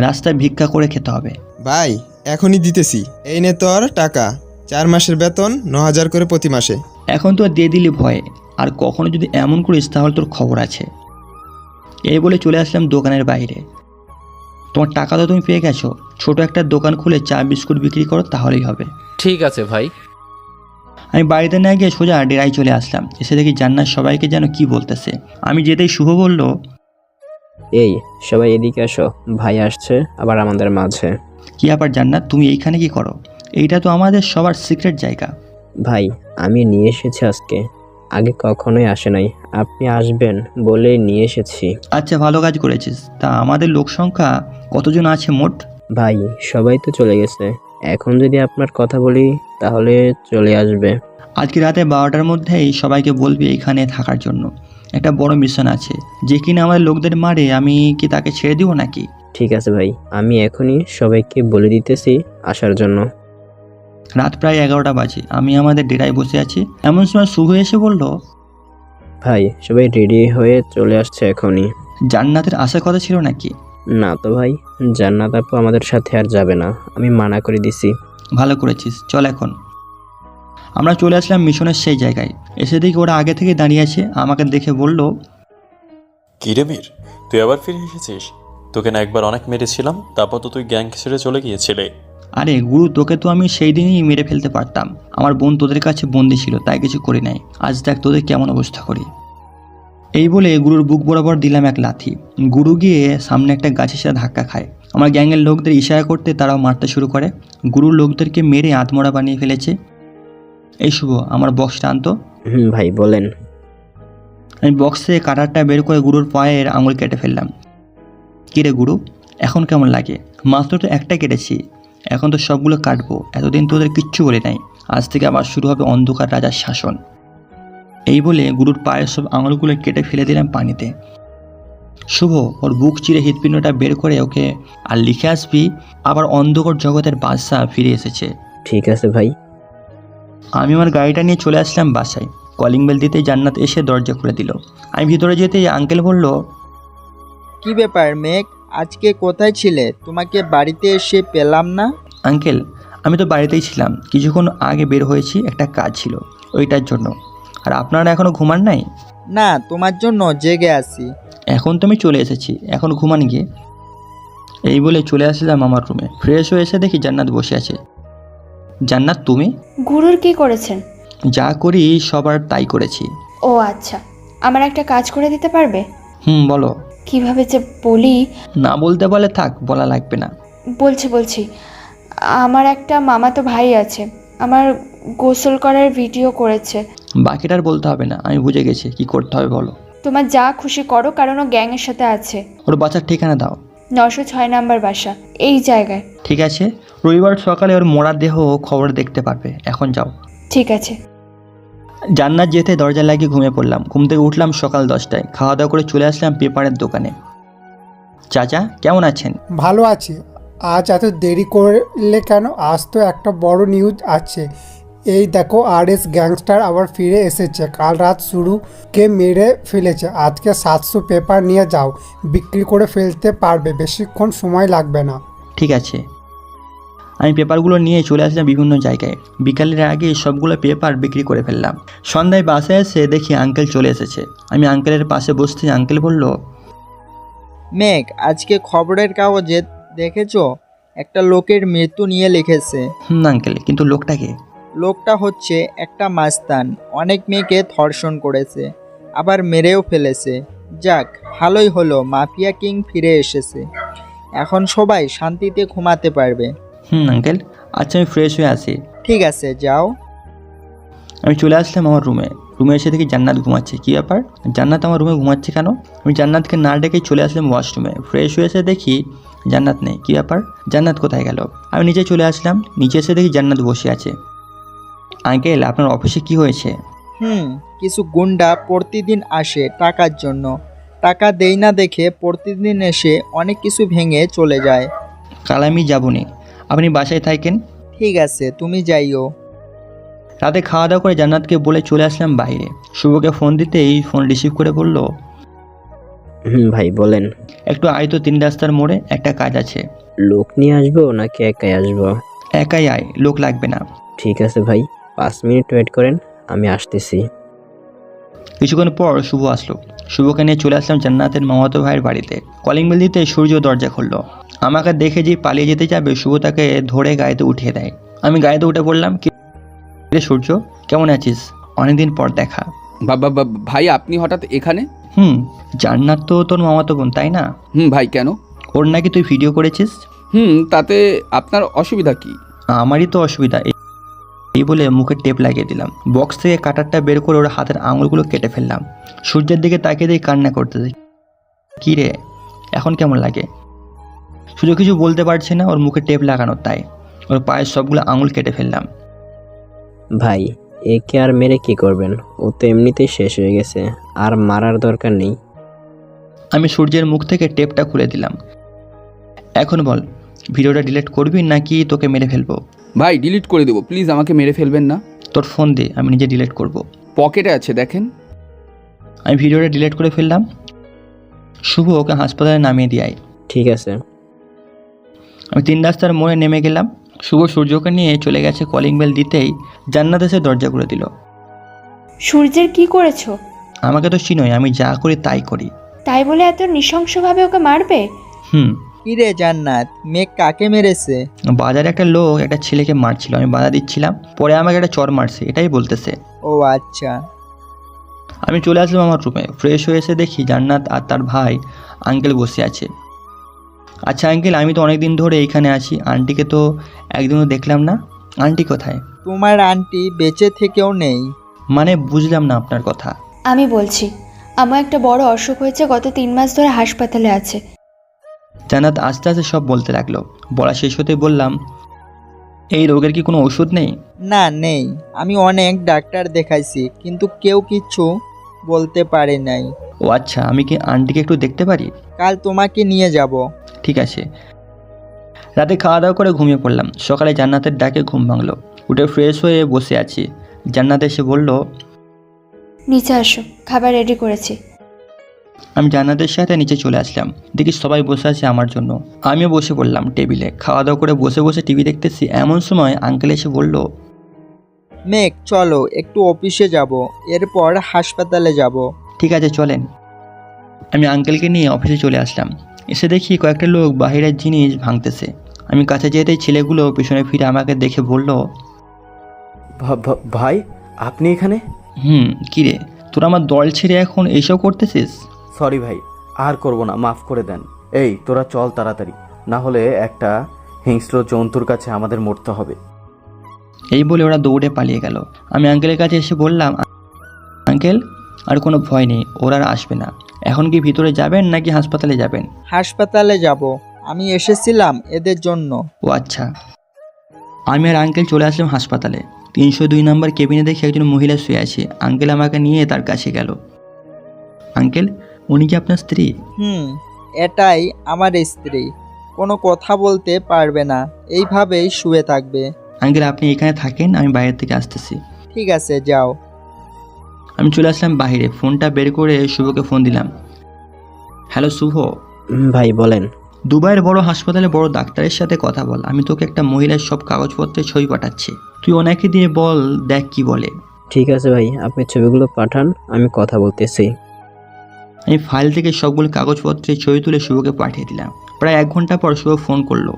রাস্তায় ভিক্ষা করে খেতে হবে। ভাই, এখনই দিতেছি। এই নে তোর টাকা। 4 মাসের বেতন 9,000 করে প্রতি মাসে। এখন তো আর দিয়ে দিলি ভয়ে, আর কখনো যদি এমন করিস তাহলে তোর খবর আছে। এই বলে চলে আসলাম দোকানের বাইরে। তোমার টাকা তো তুমি পেয়ে গেছো, ছোট একটা দোকান খুলে চা বিস্কুট বিক্রি করো, তাহলেই হবে। ঠিক আছে ভাই। আমি বাড়িতে না গিয়ে সোজা ডেরায় চলে আসলাম। এসে দেখি জান্নাত সবাইকে যেন কি বলতেছে। আমি যেতেই শুভ বলল, এই সবাই এদিকে আসো, ভাই আসছে আবার আমাদের মাঝে। কি ব্যাপার জান্নাত, তুমি এইখানে কি করো? এইটা তো আমাদের সবার সিক্রেট জায়গা। ভাই আমি নিয়ে এসেছি আজকে, আগে কখনোই আসে নাই, আপনি আসবেন বলে নিয়ে এসেছি। আচ্ছা, ভালো কাজ করেছিস। তা আমাদের লোক সংখ্যা কতজন আছে মোট? ভাই সবাই তো চলে গেছে, এখন যদি আপনার কথা বলি তাহলে চলে আসবে। আজকে রাতে 12টার মধ্যেই সবাইকে বলবি এখানে থাকার জন্য। একটা বড় মিশন আছে, যে কিনা আমাদের লোকদের মারে। আমি কি তাকে ছেড়ে দিব নাকি? ঠিক আছে ভাই, আমি এখনই সবাইকে বলে দিতেছি আসার জন্য। রাত প্রায় 11টা বাজে। আমি আমাদের ডেরায় বসে আছি, এমন সময় শুভ এসে বলল, ভাই সবাই রেডি হয়ে চলে আসছে এখনই। জান্নাতের আসার কথা ছিল নাকি? না তো ভাই, জান্নাত আপু আমাদের সাথে আর যাবে না, আমি মানা করে দিছি। ভালো করেছিস, চল এখন। আমরা চলে আসলাম মিশনের সেই জায়গায়। এসে দেখি ওরা আগে থেকে দাঁড়িয়ে আছে। আমাকে দেখে বলল, কিরে মীর, তুই আবার ফিরে এসেছিস? তোকে না একবার অনেক মেরেছিলাম, তারপর তো তুই গ্যাং ছেড়ে চলে গিয়েছিলে। আরে গুরু, তোকে তো আমি সেই দিনই মেরে ফেলতে পারতাম। আমার বোন তোদের কাছে বন্দি ছিল, তাই কিছু করি নাই। আজ দেখ তোদের কেমন অবস্থা করি। এই বলে গুরুর বুক বরাবর দিলাম এক লাথি। গুরু গিয়ে সামনে একটা গাছের সাথে ধাক্কা খায়। আমার গ্যাংয়ের লোকদের ইশারা করতে তারাও মারতে শুরু করে। গুরুর লোকদেরকে মেরে আত্মরা বানিয়ে ফেলেছে। এই শুভ, আমার বক্সটা আনতো। ভাই বলেন। আমি বক্সে কাটারটা বের করে গুরুর পায়ের আঙুল কেটে ফেললাম। কিরে গুরু, এখন কেমন লাগে? মাত্র তো একটা কেটেছি, এখন তো সবগুলো কাটবো। এতদিন তোদের কিচ্ছু বলে নাই, আজ থেকে আবার শুরু হবে অন্ধকার রাজার শাসন। এই বলে গুরুর পায়ের সব আঙুলগুলো কেটে ফেলে দিলাম পানিতে। শুভ, ওর বুক চিরে হৃৎপিণ্ডটা বের করে ওকে আর লিখে আসবি, আবার অন্ধকার জগতের বাদশা ফিরে এসেছে। ঠিক আছে ভাই। আমি আমার গাড়িটা নিয়ে চলে আসলাম বাসায়। কলিং বেল দিতেই জান্নাত এসে দরজা খুলে দিল। আমি ভিতরে যেতেই আঙ্কেল বলল, কি ব্যাপার মেঘ, আজকে কোথায় ছিলে? তোমাকে বাড়িতে এসে পেলাম না। আঙ্কেল, আমি তো বাড়িতেই ছিলাম, কিছুক্ষণ আগে বের হয়েছি, একটা কাজ ছিল ওইটার জন্য। আর আপনারা এখনও ঘুমান নাই? না, তোমার জন্য জেগে আছি। এখন তো আমি চলে এসেছি, এখন ঘুমান গিয়ে। এই বলে চলে আসলাম আমার রুমে। ফ্রেশ হয়ে এসে দেখি জান্নাত বসে আছে। জান্নাত, তুমি? গুরুর কি করেছেন? যা করি সবার তাই করেছি। ও আচ্ছা, আমার একটা কাজ করে দিতে পারবে? বলো। কিভাবে যে বলি। না বলতে বলে থাক, বলা লাগবে না। বলছি আমার একটা মামাতো ভাই আছে, আমার গোসল করার ভিডিও করেছে। বাকিটার বলতে হবে না, আমি বুঝে গেছি কি করতে হবে, বলো। তোমার যা খুশি করো, কারণ ও গ্যাংয়ের সাথে আছে। ওর বাসার ঠিকানা দাও। 906 নাম্বার বাসা, এই জায়গায়। ঠিক আছে, রবিবার সকালে ওর মরা দেহ খবর দেখতে পারবে। এখন যাও। ঠিক আছে। জান্নাত যেতে দরজা লাগিয়ে ঘুমিয়ে পড়লাম। ঘুম থেকে উঠলাম সকাল 10টায়। খাওয়া দাওয়া করে চলে আসলাম পেপারের দোকানে। চাচা কেমন আছেন? ভালো আছি। আজ এত দেরি করলে কেন? আজ তো একটা বড় নিউজ আছে। এই দেখো, RS গ্যাংস্টার আবার ফিরে এসেছে। কাল রাত শুরুকে মেরে ফেলেছে। আজকে 700 পেপার নিয়ে যাও, বিক্রি করে ফেলতে পারবে, বেশিক্ষণ সময় লাগবে না। ঠিক আছে। আমি পেপারগুলো নিয়ে চলে আসলাম বিভিন্ন জায়গায়। বিকালের আগে সবগুলো পেপার বিক্রি করে ফেললাম। সন্ধ্যায় বাসায় এসে দেখি আঙ্কেল চলে এসেছে। আমি আঙ্কেলের পাশে বসতে আঙ্কেল বলল, মেঘ, আজকে খবরের কাগজে দেখেছো একটা লোকের মৃত্যু নিয়ে লিখেছে। আঙ্কেল, কিন্তু লোকটাকে? লোকটা হচ্ছে একটা মাস্তান, অনেক মেয়েকে ধর্ষণ করেছে, আবার মেরেও ফেলেছে। যাক, ভালোই হলো, মাফিয়া কিং ফিরে এসেছে। এখন সবাই শান্তিতে ঘুমাতে পারবে। আঙ্কেল, আচ্ছা আমি ফ্রেশ হয়ে আসি। ঠিক আছে, যাও। আমি চলে আসলাম আমার রুমে এসে দেখি জান্নাত ঘুমাচ্ছে। কী ব্যাপার, জান্নাত আমার রুমে ঘুমাচ্ছে কেন? আমি জান্নাতকে না ডেকেই চলে আসলাম ওয়াশরুমে। ফ্রেশ হয়ে এসে দেখি জান্নাত নেই। কী ব্যাপার, জান্নাত কোথায় গেল? আমি নিচে চলে আসলাম। নিচে এসে দেখি জান্নাত বসে আছে। আঙ্কেল, আপনার অফিসে কি হয়েছে? কিছু গুন্ডা প্রতিদিন আসে টাকার জন্য। টাকা দেই না দেখে প্রতিদিন এসে অনেক কিছু ভেঙে চলে যায়। কাল আমি যাবনি, আপনি বাসায় থাকেন। ঠিক আছে, তুমি যাইও। রাতে খাওয়া দাওয়া করে জান্নাতকে বলে চলে আসলাম বাইরে। শুভকে ফোন দিতেই ফোন রিসিভ করে বলল, ভাই বলেন। একটু আয় তো, 3 রাস্তার মোড়ে একটা কাজ আছে। লোক নিয়ে আসবো নাকি একাই আসবো? একাই আয়, লোক লাগবে না। ঠিক আছে ভাই, 5 মিনিট ওয়েট করেন, আমি আসতেছি। কিছুক্ষণ পর শুভ আসলো। শুভকে নিয়ে চলে আসলাম জান্নাতের মামাতো ভাইয়ের বাড়িতে। কলিং বেল দিতে সূর্য দরজা খুললো। আমাকে দেখে যে পালিয়ে যেতে যাবে, শুভ তাকে ধরে গাড়িতে উঠিয়ে দেয়। আমি গাড়িতে উঠে পড়লাম। কি রে সূর্য, কেমন আছিস? অনেকদিন পর দেখা। ভাই, আপনি হঠাৎ এখানে? জান্নাত তো তোর মামাতো বোন, তাই না? ভাই, কেন? ওর নাকি তুই ভিডিও করেছিস। তাতে আপনার অসুবিধা কি? আমারই তো অসুবিধা। এই বলে মুখে টেপ লাগিয়ে দিলাম। বক্স থেকে কাটারটা বের করে ওর হাতের আঙুলগুলো কেটে ফেললাম। সূর্যের দিকে তাকিয়ে দিয়ে কান্না করতেছে। কী রে, এখন কেমন লাগে? সূর্য কিছু বলতে পারছে না, ওর মুখে টেপ লাগানো, তাই ওর পায়ের সবগুলো আঙুল কেটে ফেললাম। ভাই, একে আর মেরে কি করবেন? ও তো এমনিতেই শেষ হয়ে গেছে, আর মারার দরকার নেই। আমি সূর্যের মুখ থেকে টেপটা খুলে দিলাম। এখন বল, ভিডিওটা ডিলিট করবি নাকি তোকে মেরে ফেলবো? ভাই, ডিলিট করে দেবো, প্লিজ আমাকে মেরে ফেলবেন না। তোর ফোন দে, আমি নিজে ডিলিট করব। পকেটে আছে, দেখেন। আমি ভিডিওটা ডিলিট করে ফেললাম। শুভ ওকে হাসপাতালে নামিয়ে দিয়ে আয়। ঠিক আছে। আমি 3 রাস্তার মোড়ে নেমে গেলাম। শুভ সূর্যকে নিয়ে চলে গেছে। কলিং বেল দিতেই জান্নাত এসে দরজা খুলে দিল। সূর্যের কি করেছো? আমাকে তো চিনোই, আমি যা করি তাই করি। তাই বলে এত নৃশংসভাবে ওকে মারবে? কিরে জান্নাত, মেঘ কাকে মেরেছে? বাজারে একটা লোক একটা ছেলেকে মারছিল, আমি বাধা দিচ্ছিলাম, পরে আমাকে একটা চর মারছে, এটাই বলতেছে। ও আচ্ছা। আমি চলে আসলাম আমার রুমে। ফ্রেশ হয়ে এসে দেখি জান্নাত আর তার ভাই আঙ্কেল বসে আছে। আচ্ছা আঙ্কেল, আমি তো অনেক দিন ধরে এইখানে আছি, আন্টিকে তো একদিনও দেখলাম না। আন্টি কোথায়? তোমার আন্টি বেঁচে থেকেও নেই। মানে বুঝলাম না আপনার কথা। আমি বলছি, আমার একটা বড় অসুখ হয়েছে, গত 3 মাস ধরে হাসপাতালে আছে। জান্নাত আস্তে আস্তে সব বলতে লাগলো। বলা শেষ হতে বললাম, এই রোগের কি কোনো ওষুধ নেই? না, নেই। আমি অনেক ডাক্তার দেখাইছি, কিন্তু কেউ কিছু বলতে পারে নাই। ও আচ্ছা, আমি কি আন্টিকে একটু দেখতে পারি? কাল তোমাকে নিয়ে যাব। ঠিক আছে। রাতে খাওয়া দাওয়া করে ঘুমিয়ে পড়লাম। সকালে জান্নাতের ডাকে ঘুম ভাঙলো। উঠে ফ্রেশ হয়ে বসে আছি। জান্নাত এসে বলল, নিচে আসো, খাবার রেডি করেছি। আমি জান্নাতের সাথে নিচে চলে আসলাম। দেখি সবাই বসে আছে আমার জন্য। আমিও বসে পড়লাম টেবিলে। খাওয়া দাওয়া করে বসে বসে টিভি দেখতেছি, এমন সময় আঙ্কেল এসে বলল, মেঘ চলো, একটু অফিসে যাব, এরপর হাসপাতালে যাব। ঠিক আছে চলেন। আমি আঙ্কেলকে নিয়ে অফিসে চলে আসলাম। এসে দেখি কয়েকটা লোক বাহিরের জিনিস ভাঙতেছে। আমি কাছে যেতেই ছেলেগুলো পিছনে ফিরে আমাকে দেখে বলল, ভাই, আপনি এখানে? কিরে, তোরা আমার দল ছেড়ে এখন এইসব করতেছিস? সরি ভাই, আর করব না, মাফ করে দেন। এই তোরা চল তাড়াতাড়ি, না হলে একটা হিংস্র জন্তুর কাছে আমাদের মরতে হবে। এই বলে ওরা দৌড়ে পালিয়ে গেল। আমি আঙ্কেলের কাছে এসে বললাম, আঙ্কেল আর কোনো ভয় নেই, ওরা আর আসবে না। এখন কি ভিতরে যাবেন নাকি হাসপাতালে যাবেন? হাসপাতালে যাব, আমি এসেছিলাম এদের জন্য। ও আচ্ছা। আমি আর আঙ্কেল চলে আসলাম হাসপাতালে। 302 নম্বর কেবিনে দেখে একজন মহিলা শুয়ে আছে। আঙ্কেল আমাকে নিয়ে তার কাছে গেল। আঙ্কেল, উনি কি আপনার স্ত্রী? এটাই আমার স্ত্রী। কোনো কথা বলতে পারবে না, এইভাবেই শুয়ে থাকবে। আঙ্কেল আপনি এখানে থাকেন, আমি বাইরে থেকে আসতেছি। ঠিক আছে, যাও। আমি চলে আসলাম বাইরে, ফোনটা বের করে শুভকে ফোন দিলাম। হ্যালো শুভ, ভাই বলেন। দুবাইয়ের বড় হাসপাতালে বড় ডাক্তারের সাথে কথা বল, আমি তোকে একটা মহিলার সব কাগজপত্রে ছবি পাঠাচ্ছি, তুই ওনাকে দিয়ে বল, দেখ কি বলে। ঠিক আছে ভাই, আপনি ছবিগুলো পাঠান, আমি কথা বলতেছি। আমি ফাইল থেকে সবগুলো কাগজপত্রে ছবি তুলে শুভকে পাঠিয়ে দিলাম। প্রায় 1 ঘন্টা পর শুভ ফোন করলো।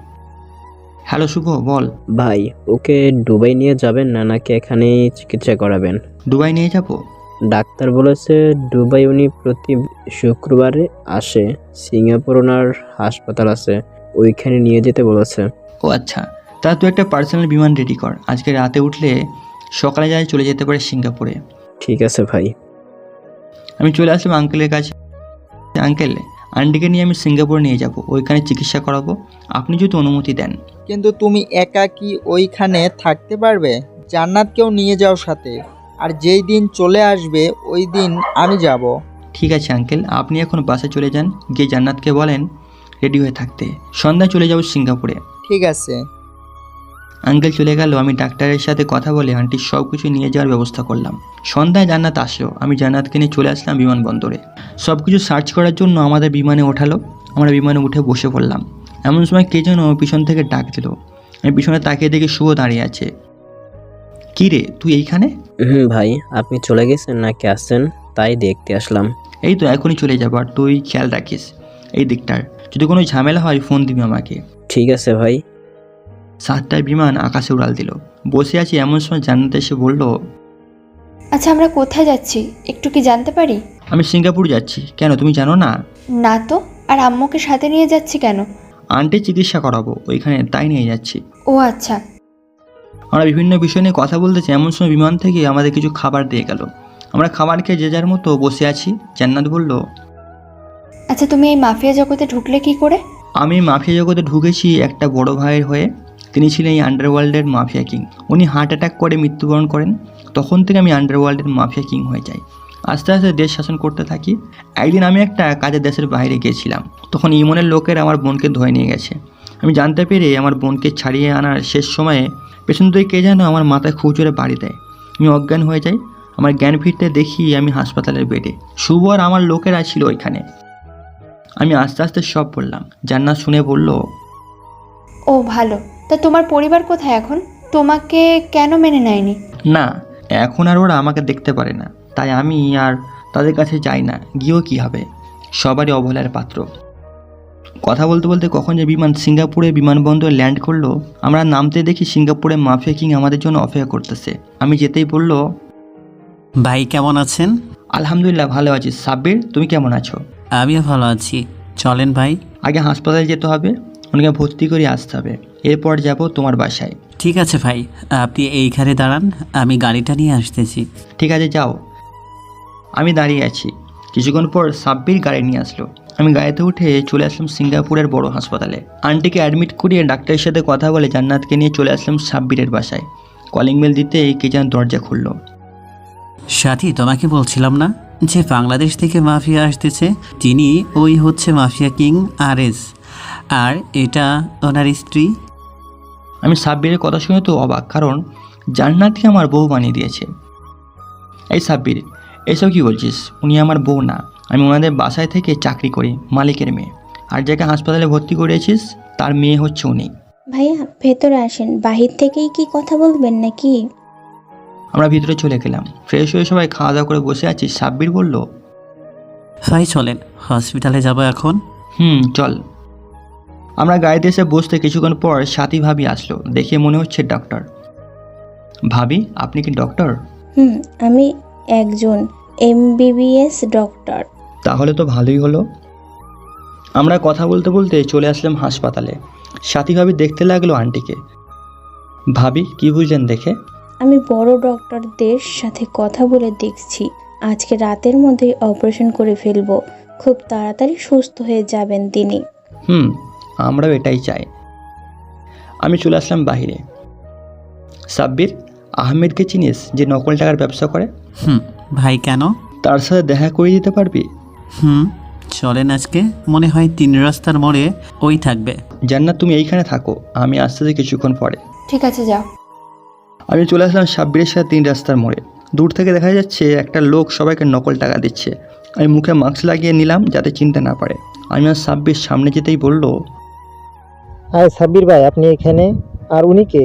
হ্যালো শুভ, বল। ভাই ওকে দুবাই নিয়ে যাবেন না নাকি এখানেই চিকিৎসা করাবেন? দুবাই নিয়ে যাব। ডাক্তার বলেছে দুবাই উনি প্রতি শুক্রবারে আসে, সিঙ্গাপুর ওনার হাসপাতাল আছে, ওইখানে নিয়ে যেতে বলেছে। ও আচ্ছা, তা তুই একটা পার্সোনাল বিমান রেডি কর, আজকে রাতে উঠলে সকালে যায় চলে যেতে পারে সিঙ্গাপুরে। ঠিক আছে ভাই। আমি চলে আসলাম আঙ্কেলের কাছে। আঙ্কেল, আন্টিকে নিয়ে আমি সিঙ্গাপুর নিয়ে যাব, ওইখানে চিকিৎসা করাবো, আপনি যদি অনুমতি দেন। কিন্তু তুমি একা কি ওইখানে থাকতে পারবে? জান্নাতকেও নিয়ে যাও সাথে, আর যেই দিন চলে আসবে ওই দিন আমি যাব। ঠিক আছে আঙ্কেল, আপনি এখন বাসে চলে যান, গিয়ে জান্নাতকে বলেন রেডি হয়ে থাকতে, সন্ধ্যায় চলে যাব সিঙ্গাপুরে। ঠিক আছে। আঙ্কেল চলে গেল। আমি ডাক্তারের সাথে কথা বলে আন্টির সব কিছু নিয়ে যাওয়ার ব্যবস্থা করলাম। সন্ধ্যায় জান্নাত আসলো, আমি জান্নাতকে নিয়ে চলে আসলাম বিমানবন্দরে। সব কিছু সার্চ করার জন্য আমাদের বিমানে ওঠালো। আমরা বিমানে উঠে বসে পড়লাম। এমন সময় কে যেন পিছন থেকে ডাক দিল। আমি পিছনে তাকিয়ে দেখি শুভ দাঁড়িয়ে আছে। কি রে, তুই এইখানে? ভাই আপনি চলে গেছেন নাকি আসছেন, তাই দেখতে আসলাম। এই তো এখনই চলে যাবো, আর তুই খেয়াল রাখিস এই দিকটার, যদি কোনো ঝামেলা হয় ফোন দিবি আমাকে। ঠিক আছে ভাই। 7টায় বিমান আকাশে উড়াল দিল। বসে আছি, এমন সময় জান্নাত এসে বলল, আচ্ছা আমরা কোথায় যাচ্ছি একটু কি জানতে পারি? আমি সিঙ্গাপুর যাচ্ছি। কেন, তুমি জানো না? না তো, আর আম্মুকে সাথে নিয়ে যাচ্ছি কেন? আন্টি চিকিৎসা করাবো ওইখানে, তাই নিয়ে যাচ্ছি। ও আচ্ছা। আমরা বিভিন্ন বিষয় নিয়ে কথা বলতেছি, এমন সময় বিমান থেকে আমাদের কিছু খাবার দিয়ে গেল। আমরা খাবার খেয়ে যে যার মতো বসে আছি। জান্নাত বলল, আচ্ছা তুমি এই মাফিয়া জগতে ঢুকলে কি করে? আমি মাফিয়া জগতে ঢুকেছি একটা বড় ভাইয়ের হয়ে। তিনি ছিলেন এই আন্ডারওয়ার্ল্ডের মাফিয়া কিং। উনি হার্ট অ্যাটাক করে মৃত্যুবরণ করেন। তখন থেকে আমি আন্ডারওয়ার্ল্ডের মাফিয়া কিং হয়ে যাই। আস্তে আস্তে দেশ শাসন করতে থাকি। একদিন আমি একটা কাজের দেশের বাইরে গিয়েছিলাম, তখন ইমনের লোকেরা আমার বোনকে ধরে নিয়ে গেছে। আমি জানতে পেরে আমার বোনকে ছাড়িয়ে আনার শেষ সময়ে পেছন থেকে কে যেন আমার মাথায় খুঁজরে বাড়ি দেয়। আমি অজ্ঞান হয়ে যাই। আমার জ্ঞান ফিরতে দেখি আমি হাসপাতালের বেডে। শুভ আর আমার লোকেরা ছিল ওইখানে। আমি আস্তে আস্তে সব বললাম। জান্নাত শুনে বলল, ও ভালো, তা তোমার পরিবার কোথায় এখন? তোমাকে কেন মেনে নেয়নি? না, এখন আর ওরা আমাকে দেখতে পারে না, তাই আমি আর তাদের কাছে যাই না। গিয়েও কী হবে, সবারই অবহেলার পাত্র। কথা বলতে বলতে কখন যে বিমান সিঙ্গাপুরে বিমানবন্দরে ল্যান্ড করলো, আমরা নামতে দেখি সিঙ্গাপুরে মাফিয়া কিং আমাদের জন্য অপেক্ষা করতেছে। আমি যেতেই বলল, ভাই কেমন আছেন? আলহামদুলিল্লাহ ভালো আছি। সাব্বির, তুমি কেমন আছো? আমিও ভালো আছি, চলেন ভাই। আগে হাসপাতালে যেতে হবে, ওনাকে ভর্তি করে আসতে হবে, এরপর যাব তোমার বাসায়। ঠিক আছে ভাই, আপনি এইখানে দাঁড়ান, আমি গাড়িটা নিয়ে আসতেছি। ঠিক আছে যাও। আমি দাঁড়িয়ে আছি। কিছুক্ষণ পর সাব্বির গাড়ি নিয়ে আসলো। আমি গাড়িতে উঠে চলে আসলাম সিঙ্গাপুরের বড় হাসপাতালে। আন্টিকে অ্যাডমিট করিয়ে ডাক্তারের সাথে কথা বলে জান্নাতকে নিয়ে চলে আসলাম সাব্বিরের বাসায়। কলিং বেল দিতে কে যেন দরজা খুললো। সাথী, তোমাকে বলছিলাম না যে বাংলাদেশ থেকে মাফিয়া আসতেছে? তিনি ওই হচ্ছে মাফিয়া কিং আরএস, আর এটা ওনার স্ত্রী। আমি সাব্বিরের কথা শুনে তো অবাক, কারণ জান্নাতকে আমার বউ বানিয়ে দিয়েছে। এই সাব্বির, এসব কি বলছিস? উনি আমার বউ না, আমি ওনাদের বাসায় থেকে চাকরি করি, মালিকের মেয়ে। আর যাকে হাসপাতালে ভর্তি করেছিস তার মেয়ে হচ্ছে উনি। ভাইয়া ভেতরে আসেন, বাহির থেকেই কি কথা বলবেন নাকি? আমরা ভিতরে চলে গেলাম। ফ্রেশ হয়ে সবাই খাওয়া দাওয়া করে বসে আছি। সাব্বির বলল, ভাই চলেন, হসপিটালে যাব এখন। চল। আমরা গাড়িতে এসে বসতে কিছুক্ষণ পর সাথী ভাবি আসলো। দেখে মনে হচ্ছে ডক্টর। ভাবি, আপনি কি ডক্টর? আমি একজন MBBS ডক্টর। তাহলে তো ভালোই হলো। আমরা কথা বলতে বলতে চলে আসলাম হাসপাতালে। সাথী ভাবি দেখতে লাগলো আন্টিকে। ভাবি, কি বুঝলেন দেখে? আমি বড় ডক্টরদের সাথে কথা বলে দেখছি, আজকে রাতের মধ্যেই অপারেশন করে ফেলবো, খুব তাড়াতাড়ি সুস্থ হয়ে যাবেন তিনি। আমরাও এটাই চাই। আমি চলে আসলাম বাহিরে। সাব্বির, আহমেদকে চিনিস, যে নকল টাকার ব্যবসা করে? ভাই কেন? তার সাথে দেখা করে দিতে পারবি? চলেন আজকে মনে হয় 3 রাস্তার মোড়ে ওই থাকবে। জান্নাত তুমি এইখানে থাকো, আমি আসতেছি কিছুক্ষণ পরে। ঠিক আছে, যাও। আমি চলে আসলাম সাব্বিরের সাথে 3 রাস্তার মোড়ে। দূর থেকে দেখা যাচ্ছে একটা লোক সবাইকে নকল টাকা দিচ্ছে। আমি মুখে মাস্ক লাগিয়ে নিলাম যাতে চিনতে না পারে। আমি আর সাব্বির সামনে যেতেই বলল, হ্যাঁ সাব্বির ভাই, আপনি এখানে? আর উনি কে?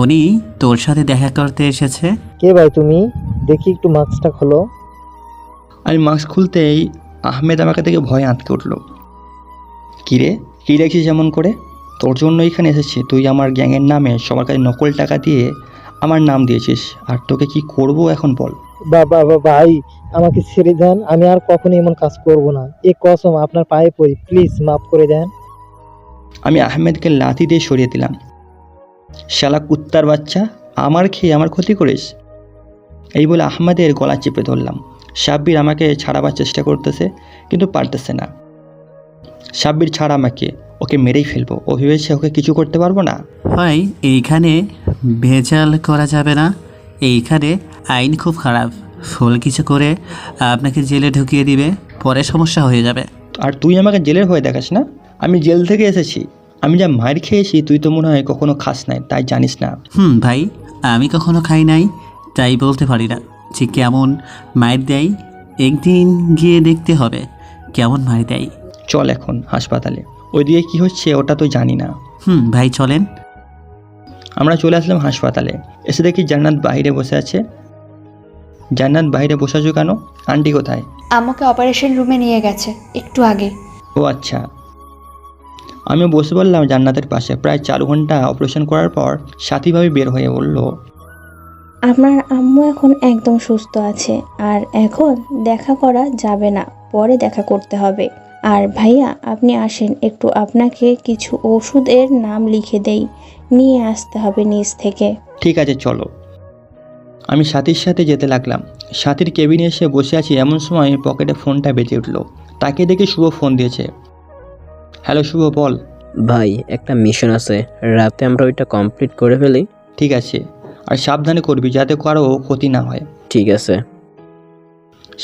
উনি তোর সাথে দেখা করতে এসেছে। কে ভাই তুমি? দেখি একটু মাস্কটা খোলো। আমি মাস্ক খুলতেই আহমেদ আমাকে দেখে ভয়ে আঁতকে উঠল। কিরে, কী দেখছিস এমন করে? তোর জন্য এখানে এসেছি। তুই আমার গ্যাংয়ের নামে সবার কাছে নকল টাকা দিয়ে আমার নাম দিয়েছিস, আর তোকে কি করব এখন বল। বাবা ভাই, আমাকে ছেড়ে দেন, আমি আর কখনো এমন কাজ করব না। এ কসম, আপনার পায়ে পড়ি, প্লিজ মাফ করে দেন। আমি আহমেদকে লাথি দিয়ে সরিয়ে দিলাম। শালা কুত্তার বাচ্চা, আমার খেয়ে আমার ক্ষতি করিস। এই বলে আহমেদের গলা চেপে ধরলাম। সাব্বির আমাকে ছাড়াবার চেষ্টা করতেছে কিন্তু পারতেছে না। সাব্বির ছাড়া আমাকে, ওকে মেরেই ফেলবো। ও ভেবেছে ওকে কিছু করতে পারবো না। ভাই এইখানে ভেজাল করা যাবে না, এইখানে আইন খুব খারাপ। ভুল কিছু করে আপনাকে জেলে ঢুকিয়ে দিবে, পরে সমস্যা হয়ে যাবে। আর তুই আমাকে জেলের ভয় দেখাস না? আমি জেল থেকে এসেছি। আমি যা মার খেয়েছি তুই তো মনে হয় কখনো খাস নাই, তাই জানিস না। ভাই, আমি কখনো খাই নাই, তাই বলতে পারি না যে কেমন মায়ের দেয়। একদিন গিয়ে দেখতে হবে কেমন মায়ের দেয়। চল এখন হাসপাতালে, ওইদিকে কি হচ্ছে ওটা তো জানি না। ভাই চলেন। আমরা চলে আসলাম হাসপাতালে। এসে দেখি জান্নাত বাইরে বসে আছে। জান্নাত বাইরে বসে আছো কেন? আন্টি কোথায়? আমাকে অপারেশন রুমে নিয়ে গেছে একটু আগে। ও আচ্ছা। আমি বসে বললাম জান্নাতের পাশে। প্রায় 4 ঘন্টা অপারেশন করার পর সাথীভাবে বের হয়ে বলল, আমার আম্মু এখন একদম সুস্থ আছে, আর এখন দেখা করা যাবে না, পরে দেখা করতে হবে। আর ভাইয়া আপনি আসেন একটু, আপনাকে কিছু ওষুধের নাম লিখে দেই, নিয়ে আসতে হবে নিচ থেকে। ঠিক আছে চলো। আমি সাথীর সাথে যেতে লাগলাম। সাথীর কেবিনে এসে বসে আছি, এমন সময় পকেটে ফোনটা বেজে উঠলো। তাকে দেখে শুভ ফোন দিয়েছে। হ্যালো শুভ, বল। ভাই একটা মিশন আছে, রাতে আমরা ওইটা কমপ্লিট করে ফেলি। ঠিক আছে, আর সাবধানে করবি যাতে কারো ক্ষতি না হয়। ঠিক আছে।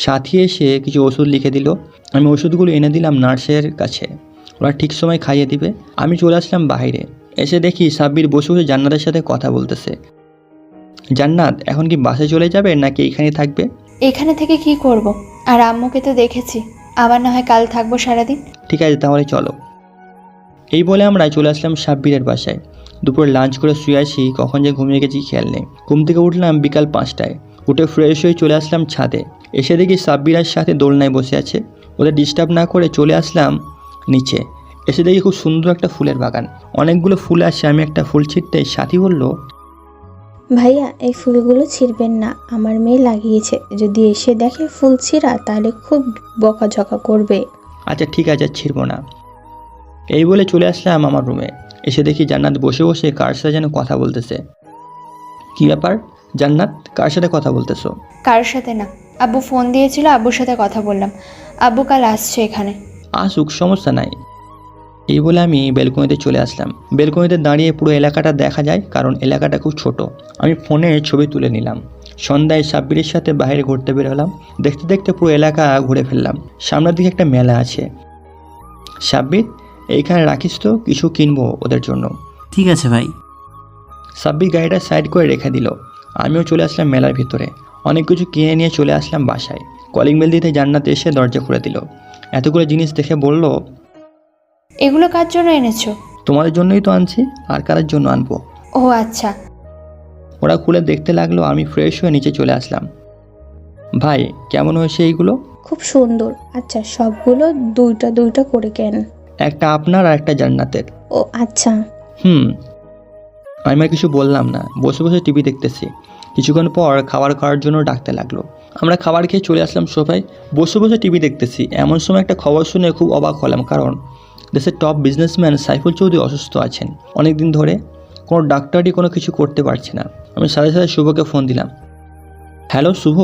সাথী এসে কিছু ওষুধ লিখে দিল। আমি ওষুধগুলো এনে দিলাম নার্সের কাছে, ওরা ঠিক সময় খাইয়ে দিবে। আমি চলে আসলাম বাইরে। এসে দেখি সাব্বির বসে বসে জান্নাতের সাথে কথা বলতেছে। জান্নাত এখন কি বাসে চলে যাবে নাকি এখানে থাকবে? এখানে থেকে কি করব? আর আম্মুকে তো দেখেছি, আবার না হয় কাল থাকবো সারাদিন। ঠিক আছে তাহলে চলো। এই বলে আমরা চলে আসলাম সাব্বিরের বাসায়। দুপুর লাঞ্চ করে শুয়ে আছি, কখন যে ঘুমিয়ে গেছি খেয়াল নেই। ঘুম থেকে উঠলাম বিকাল 5টায়। উঠে ফ্রেশ হয়ে চলে আসলাম ছাদে। এসে দেখি সাব্বিরের সাথে দোলনায় বসে আছে। ওদের ডিস্টার্ব না করে চলে আসলাম নিচে। এসে দেখি খুব সুন্দর একটা ফুলের বাগান, অনেকগুলো ফুল আসে। আমি একটা ফুল ছিঁড়তে সাথী বলল, ভাইয়া এই ফুলগুলো ছিঁড়বেন না, আমার মেয়ে লাগিয়েছে, যদি এসে দেখে ফুল ছিঁড়া তাহলে খুব বকাঝকা করবে। আচ্ছা ঠিক আছে, ছিঁড়ব না। এই বলে চলে আসলাম আমার রুমে। এসে দেখি জান্নাত বসে বসে কার সাথে যেন কথা বলতেছে। কি ব্যাপার জান্নাত, কার সাথে কথা বলতেছো? কার সাথে না, আব্বু ফোন দিয়েছিল, আব্বুর সাথে কথা বললাম। আব্বু কাল আসছে এখানে। আসুক, সমস্যা নাই। এই বলে আমি বেলকনিতে চলে আসলাম। বেলকনিতে দাঁড়িয়ে পুরো এলাকাটা দেখা যায়, কারণ এলাকাটা খুব ছোট। আমি ফোনে ছবি তুলে নিলাম। সন্ধ্যায় সাব্বিরের সাথে বাইরে ঘুরতে বের হলাম। দেখতে দেখতে পুরো এলাকা ঘুরে ফেললাম। সামনের দিকে একটা মেলা আছে। সাব্বির এইখানে রাখিস তো, কিছু কিনবো ওদের জন্য। ঠিক আছে ভাই। সাব্বির গাড়িটা সাইড করে রেখে দিল। আমিও চলে আসলাম মেলার ভিতরে। অনেক কিছু কিনে নিয়ে চলে আসলাম বাসায়। কলিং বেল দিতে জান্নাত এসে দরজা খুলে দিল। এতগুলো জিনিস দেখে বলল, এগুলো কার জন্য এনেছো? তোমাদের জন্যই তো আনছি, আর কার জন্য আনবো? ও আচ্ছা। ওরা খুলে দেখতে লাগলো। আমি ফ্রেশ হয়ে নিচে চলে আসলাম। ভাই কেমন হয়েছে এইগুলো? খুব সুন্দর। আচ্ছা সবগুলো দুইটা দুইটা করে কেন? একটা আপনার আর একটা জান্নাতের। ও আচ্ছা। আমি আর কিছু বললাম না, বসে বসে টিভি দেখতেছি। কিছুক্ষণ পর খাবার খাওয়ার জন্য ডাকতে লাগলো। আমরা খাবার খেয়ে চলে আসলাম সোফায়, বসে বসে টিভি দেখতেছি। এমন সময় একটা খবর শুনে খুব অবাক হলাম, কারণ দেশের টপ বিজনেসম্যান সাইফুল চৌধুরী অসুস্থ আছেন অনেক দিন ধরে। কোনো ডাক্তারই কোনো কিছু করতে পারছে না। আমি সাথে সাথে শুভকে ফোন দিলাম। হ্যালো শুভ।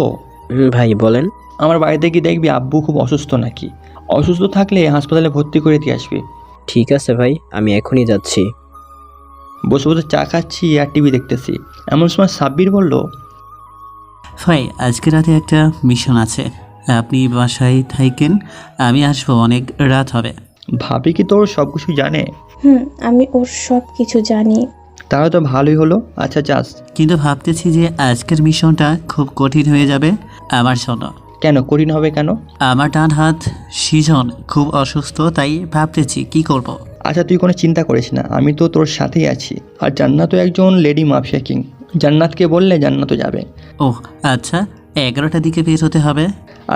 ভাই বলেন। আমার বাড়িতে কি দেখবি আব্বু খুব অসুস্থ নাকি? অসুস্থ থাকলে হাসপাতালে ভর্তি করে দিয়ে আসবি। ঠিক আছে ভাই, আমি এখনই যাচ্ছি। বসে বসে চা খাচ্ছি আর টিভি দেখতেছি। এমন সময় সাব্বির বলল, ভাই আজকে রাতে একটা মিশন আছে, আপনি বাসায় থাকেন, আমি আসবো, অনেক রাত হবে। ভাবি কি তোর সব কিছু জানে? আমি ওর সব কিছু জানি। তাহলে তো ভালোই হলো। আচ্ছা যাস। কিন্তু ভাবতেছি যে আজকের মিশনটা খুব কঠিন হয়ে যাবে আমার জন্য। কেন কঠিন হবে কেন? আমার ডান হাত সৃজন খুব অসুস্থ, তাই ভাবতেছি কি করব। আচ্ছা তুই কোনো চিন্তা করিস না, আমি তো তোর সাথেই আছি। আর জান্নাতও একজন লেডি মাফিয়া কিং, জান্নাতকে বললে জান্নাতও যাবে। ওহ আচ্ছা, 11টার দিকে বের হতে হবে।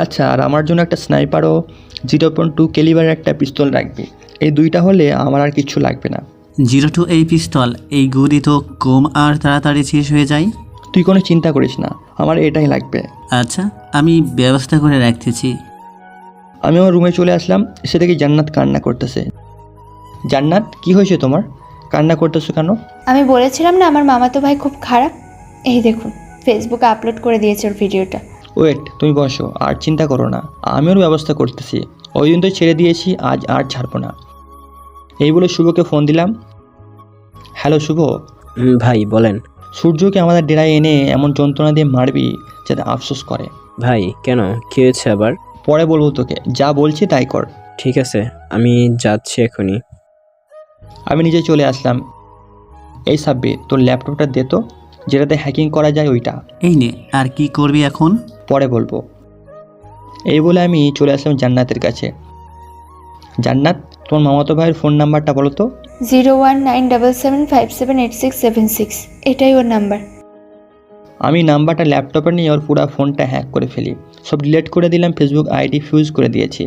আচ্ছা, আর আমার জন্য একটা স্নাইপারও 0.2 ক্যালিবারের একটা পিস্তল রাখবি। এই দুইটা হলে আমার আর কিচ্ছু লাগবে না। 02 এই পিস্তল, এই গুলি তো কম আর তাড়াতাড়ি শেষ হয়ে যায়। তুই কোনো চিন্তা করিস না, আমার এটাই লাগবে। আচ্ছা, আমি ব্যবস্থা করে রাখতেছি। আমি আমার রুমে চলে আসলাম, এসে দেখি জান্নাত কান্না করতেছে। জান্নাত কি হয়েছে তোমার? কান্না করতেছো কেন? আমি বলেছিলাম না আমার মামাতো ভাই খুব খারাপ। এই দেখুন, ফেসবুকে আপলোড করে দিয়েছে ওর ভিডিওটা। ওয়েট, তুমি বসো, আর চিন্তা করো না, আমি ওর ব্যবস্থা করতেছি। ওই দিন তো ছেড়ে দিয়েছি, আজ আর ছাড়বো না। এই বলে শুভকে ফোন দিলাম। হ্যালো শুভ। ভাই বলেন। সূর্যকে আমাদের ডেরায় এনে এমন যন্ত্রণা দিয়ে মারবি যাতে আফসোস করে। ভাই কেন, কী হয়েছে আবার? পরে বলবো তোকে, যা বলছি তাই কর। ঠিক আছে, আমি যাচ্ছি এখনই। আমি নিজে চলে আসলাম। এই সাব্বির, তোর ল্যাপটপটা দে তো, যেটাতে হ্যাকিং করা যায় ওইটা। এই নে, আর কি করবি এখন? পরে বলবো। এই বলে আমি চলে আসলাম জান্নাতের কাছে। জান্নাত, তোমার মামাতো ভাইয়ের ফোন নাম্বারটা বলো তো। 01977578676, এটাই ওর নাম্বার। আমি নাম্বারটা ল্যাপটপে নিয়ে ওর পুরো ফোনটা হ্যাক করে ফেলি, সব ডিলিট করে দিলাম, ফেসবুক আইডি ফিউজ করে দিয়েছি।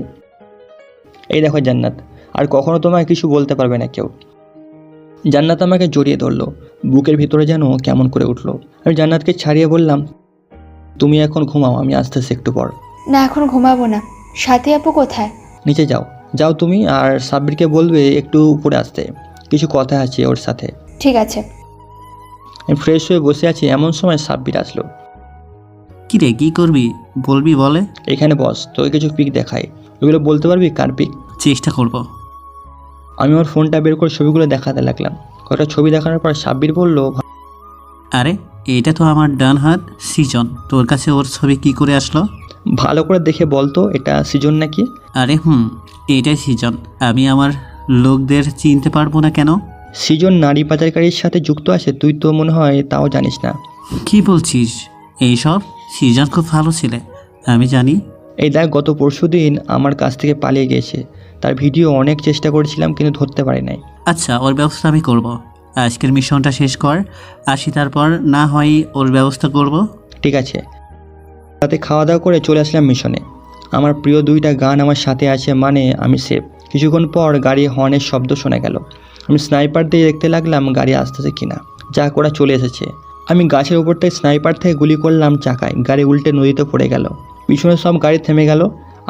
এই দেখো জান্নাত, আর কখনো তোমায় কিছু বলতে পারবে না কেউ। জান্নাত আমাকে জড়িয়ে ধরলো, বুকের ভিতরে যেন কেমন করে উঠলো। আমি জান্নাতকে ছাড়িয়ে বললাম, তুমি এখন ঘুমাও, আমি আসতেছি একটু পর। না এখন ঘুমাবো না। সাথী আপু কোথায়? নিচে যাও, যাও তুমি, আর সাব্বিরকে বলবে একটু উপরে আসতে, কিছু কথা আছে ওর সাথে। ঠিক আছে। আমি ফ্রেশ হয়ে বসে আছি, এমন সময় সাব্বির আসলো। কি রে, কি করবি বলবি বলে? এখানে বস, তোকে কিছু পিক দেখাই, ওইগুলো বলতে পারবি কার পিক? চেষ্টা করব। আমি ওর ফোনটা বের করে ছবিগুলো দেখাতে লাগলাম। কয়েকটা ছবি দেখানোর পর সাব্বির বলল, আরে এটা তো আমার ডান হাত সৃজন, তোর কাছে ওর ছবি কি করে আসলো? ভালো করে দেখে বলতো এটা সৃজন নাকি? আরে এটাই সৃজন। আমি আমার লোকদের চিনতে পারবো না কেন? সৃজন নারী পাচারকারীর সাথে যুক্ত আছে, তুই তো মনে হয় তাও জানিস না। কি বলছিস এইসব? সৃজন খুব ভালো ছেলে, আমি জানি। এই দেখ, গত পরশুদিন আমার কাছ থেকে পালিয়ে গিয়েছে, তার ভিডিও অনেক চেষ্টা করেছিলাম কিন্তু ধরতে পারি নাই। আচ্ছা, ওর ব্যবস্থা আমি করব। আজকের মিশনটা শেষ কর, আসি, তারপর না হয় ওর ব্যবস্থা করব। ঠিক আছে। রাতে খাওয়া দাওয়া করে চলে আসলাম মিশনে। আমার প্রিয় 2টা গান আমার সাথে আছে, মানে আমি সেফ। কিছুক্ষণ পর গাড়ি হর্নের শব্দ শোনা গেল। আমি স্নাইপার দিয়ে দেখতে লাগলাম গাড়ি আসতেছে কিনা। যা করা চলে এসেছে। আমি গাছের উপর থেকে স্নাইপার থেকে গুলি করলাম চাকায়, গাড়ি উল্টে নদীতে পড়ে গেল। পিছনে সব গাড়ি থেমে গেল।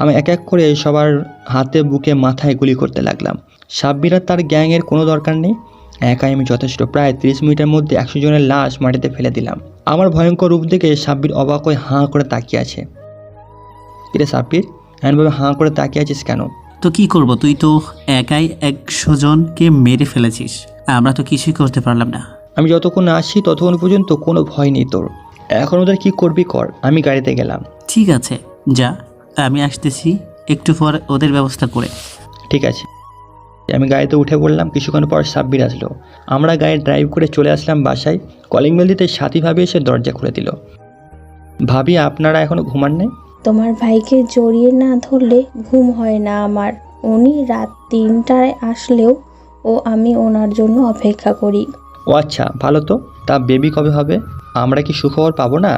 আমি এক এক করে সবার হাতে, বুকে, মাথায় গুলি করতে লাগলাম। সাব্বির আর তার গ্যাংয়ের কোনো দরকার নেই, একাই আমি যথেষ্ট। প্রায় 30 মিনিটের মধ্যে 100 জনের লাশ মাটিতে ফেলে দিলাম। আমার ভয়ঙ্কর রূপ দেখে সাব্বির অবাক হয়ে হাঁ করে তাকিয়ে আছে। কিরে সাব্বির, এমনভাবে হাঁ করে তাকিয়ে আছিস কেন? তো কি করব, তুই তো একাই 100 জনকে মেরে ফেলেছিস, আমরা তো কিছুই করতে পারলাম না। আমি যতক্ষণ আসি ততক্ষণ পর্যন্ত কোনো ভয় নেই তোর। এখন ওদের কি করবি কর, আমি গাড়িতে গেলাম। ঠিক আছে যা, আমি আসতেছি একটু পর ওদের ব্যবস্থা করে। ঠিক আছে। আমি গাড়িতে উঠে পড়লাম। কিছুক্ষণ পর সাব্বির আসলো। আমরা গাড়ি ড্রাইভ করে চলে আসলাম বাসায়। কলিং বেল দিতে সাথী ভাবি এসে দরজা খুলে দিল। ভাবি, আপনারা এখনো ঘুমান নাই? তোমার ভাইকে জড়িয়ে না ধরলে ঘুম হয় না আমার। উনি রাত 3টায় আসলেও আমি ওনার জন্য অপেক্ষা করি। ও আচ্ছা, ভালো তো। তা বেবি কবে হবে? আমরা কি সুখবর পাবো না?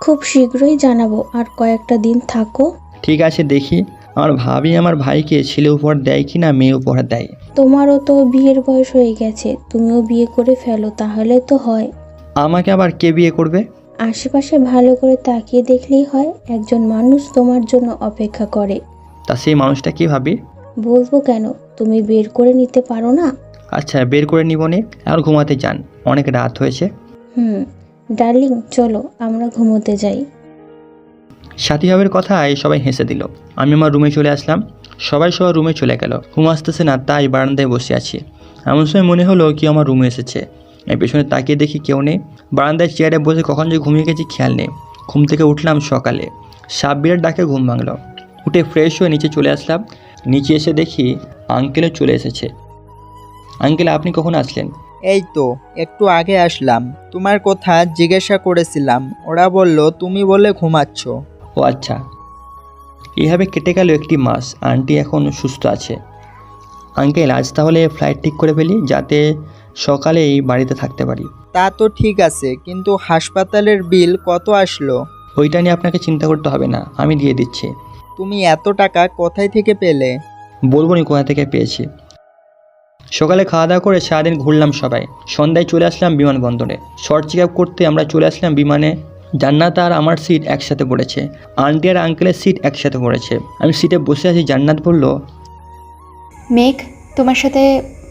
খুব শীঘ্রই জানাবো, আর কয়েকটা দিন থাকো। ঠিক আছে, দেখি আমার ভাবি আমার ভাইকে ছেলে উপহার দেয় কি না মেয়ে উপহার দেয়। তোমারও তো বিয়ের বয়স হয়ে গেছে, তুমিও বিয়ে করে ফেলো, তাহলে তো হয়। আমাকে আবার কে বিয়ে করবে? আশেপাশে ভালো করে তাকিয়ে দেখলেই হয়, একজন মানুষ তোমার জন্য অপেক্ষা করে। তা সেই মানুষটা কি ভাবি? বলবো কেন, তুমি বের করে নিতে পারো না? আচ্ছা, বের করে নিবনে। আর ঘুমাতে যান, অনেক রাত হয়েছে। ডার্লিং চলো আমরা ঘুমোতে যাই। সাথী ভাবের কথায় সবাই হেসে দিল। আমি আমার রুমে চলে আসলাম। সবাই সবার রুমে চলে গেল। ঘুম আসতেছে না, তাই বারান্দায় বসে আছি। এমন সময় মনে হলো কেউ আমার রুমে এসেছে। আমি পেছনে তাকিয়ে দেখি কেউ নেই। বারান্দায় চেয়ারে বসে কখন যে ঘুমিয়ে গেছি খেয়াল নেই। ঘুম থেকে উঠলাম সকালে। সাব্বিরের ডাকে ঘুম ভাঙলো। উঠে ফ্রেশ হয়ে নিচে চলে আসলাম। নিচে এসে দেখি আঙ্কেলও চলে এসেছে। আঙ্কেল, আপনি কখন আসলেন? এই তো একটু আগে আসলাম, তোমার কথা জিজ্ঞাসা করেছিলাম, ওরা বলল তুমি বলে ঘুমাচ্ছ। ও আচ্ছা। এইভাবে কেটে গেল একটি মাস। আন্টি এখন সুস্থ আছে। আঙ্কেল, আজ তাহলে ফ্লাইট ঠিক করে ফেলি, যাতে সকালেই বাড়িতে থাকতে পারি। তা তো ঠিক আছে, কিন্তু হাসপাতালের বিল কত আসলো? ওইটা নিয়ে আপনাকে চিন্তা করতে হবে না, আমি দিয়ে দিচ্ছি। তুমি এত টাকা কোথায় থেকে পেলে? বলবো নি কোথা থেকে পেয়েছি। সকালে খাওয়া দাওয়া করে সারাদিন ঘুরলাম সবাই। সন্ধ্যায় চলে আসলাম বিমানবন্দরে। শর্ট চেক আপ করতে আমরা চলে আসলাম বিমানে। জান্নাত আর আমার সিট একসাথে পড়েছে, আন্টি আর আঙ্কেলের সিট একসাথে পড়েছে। আমি সিটে বসে আছি। জান্নাত বলল, মেঘ, তোমার সাথে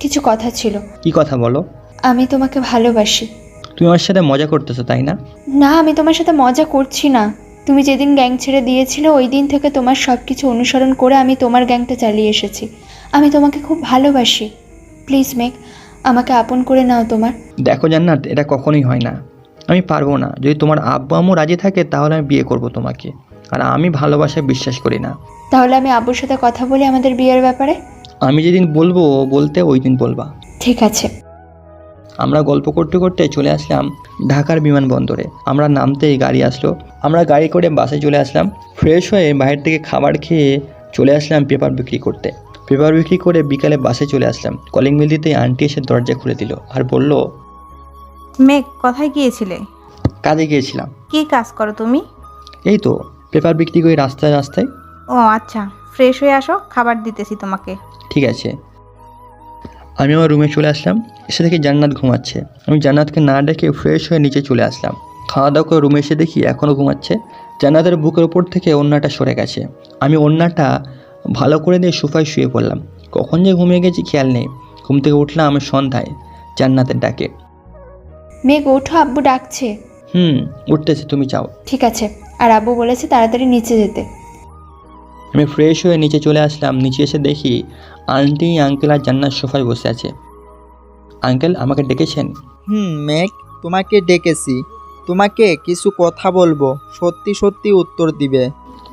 কিছু কথা ছিল। কি কথা বলো? আমি তোমাকে ভালোবাসি। তুমি আমার সাথে মজা করতেছো তাই না? না, আমি তোমার সাথে মজা করছি না। তুমি যেদিন গ্যাং ছেড়ে দিয়েছিলে ওই দিন থেকে তোমার সব কিছু অনুসরণ করে আমি তোমার গ্যাংটা চালিয়ে এসেছি। আমি তোমাকে খুব ভালোবাসি। প্লিজ মেঘ, আমাকে আপন করে নাও তোমার। দেখো জান্নাত, এটা কখনোই হয় না। আমি পারবো না। যদি তোমার আব্বু আম্মু রাজি থাকে তাহলে আমি বিয়ে করব তোমাকে। আর আমি ভালোবাসায় বিশ্বাস করি না। তাহলে আমি আব্বুর সাথে কথা বলি আমাদের বিয়ের ব্যাপারে। আমি যেদিন বলবো বলতে ওই দিন বলবা। ঠিক আছে। আমরা গল্প করতে করতে চলে আসলাম ঢাকার বিমানবন্দরে। আমরা নামতেই গাড়ি আসলো। আমরা গাড়ি করে বাসে চলে আসলাম। ফ্রেশ হয়ে বাইরে থেকে খাবার খেয়ে চলে আসলাম পেপার বিক্রি করতে। পেপার বিক্রি করে বিকালে বাসে চলে আসলাম। কলিং বেল দিতে আন্টি এসে দরজা খুলে দিল আর বলল, মেঘ, কোথায় গিয়েছিলে? কাজে গিয়েছিলাম। কি কাজ করো তুমি? এই তো পেপার বিক্রি করে রাস্তায় রাস্তায়। ও আচ্ছা, ফ্রেশ হয়ে আসো, খাবার দিতেছি তোমাকে। ঠিক আছে। আমি আমার রুমে চলে আসলাম। এসে দেখি জান্নাত ঘুমাচ্ছে। আমি জান্নাতকে না ডেকে ফ্রেশ হয়ে নিচে চলে আসলাম। খাওয়া দাওয়া করে রুমে এসে দেখি এখনও ঘুমাচ্ছে। জান্নাতের বুকের ওপর থেকে ওড়নাটা সরে গেছে। আমি ওড়নাটা ভালো করে দিয়ে সোফায় শুয়ে পড়লাম। কখন যে ঘুমিয়ে গেছি খেয়াল নেই। ঘুম থেকে উঠলাম আমি সন্ধ্যায় জান্নাতের ডাকে। মেঘ, ওঠো, আব্বু ডাকছে। উঠতেছে, তুমি যাও। ঠিক আছে। আর আব্বু বলেছে তাড়াতাড়ি নিচে যেতে। আমি ফ্রেশ হয়ে নিচে চলে আসলাম। নিচে এসে দেখি আন্টি, আঙ্কেল আর জান্নাত সোফায় বসে আছে। আঙ্কেল, আমাকে ডেকেছেন? মেঘ, তোমাকে ডেকেছি, তোমাকে কিছু কথা বলবো, সত্যি সত্যি উত্তর দিবে।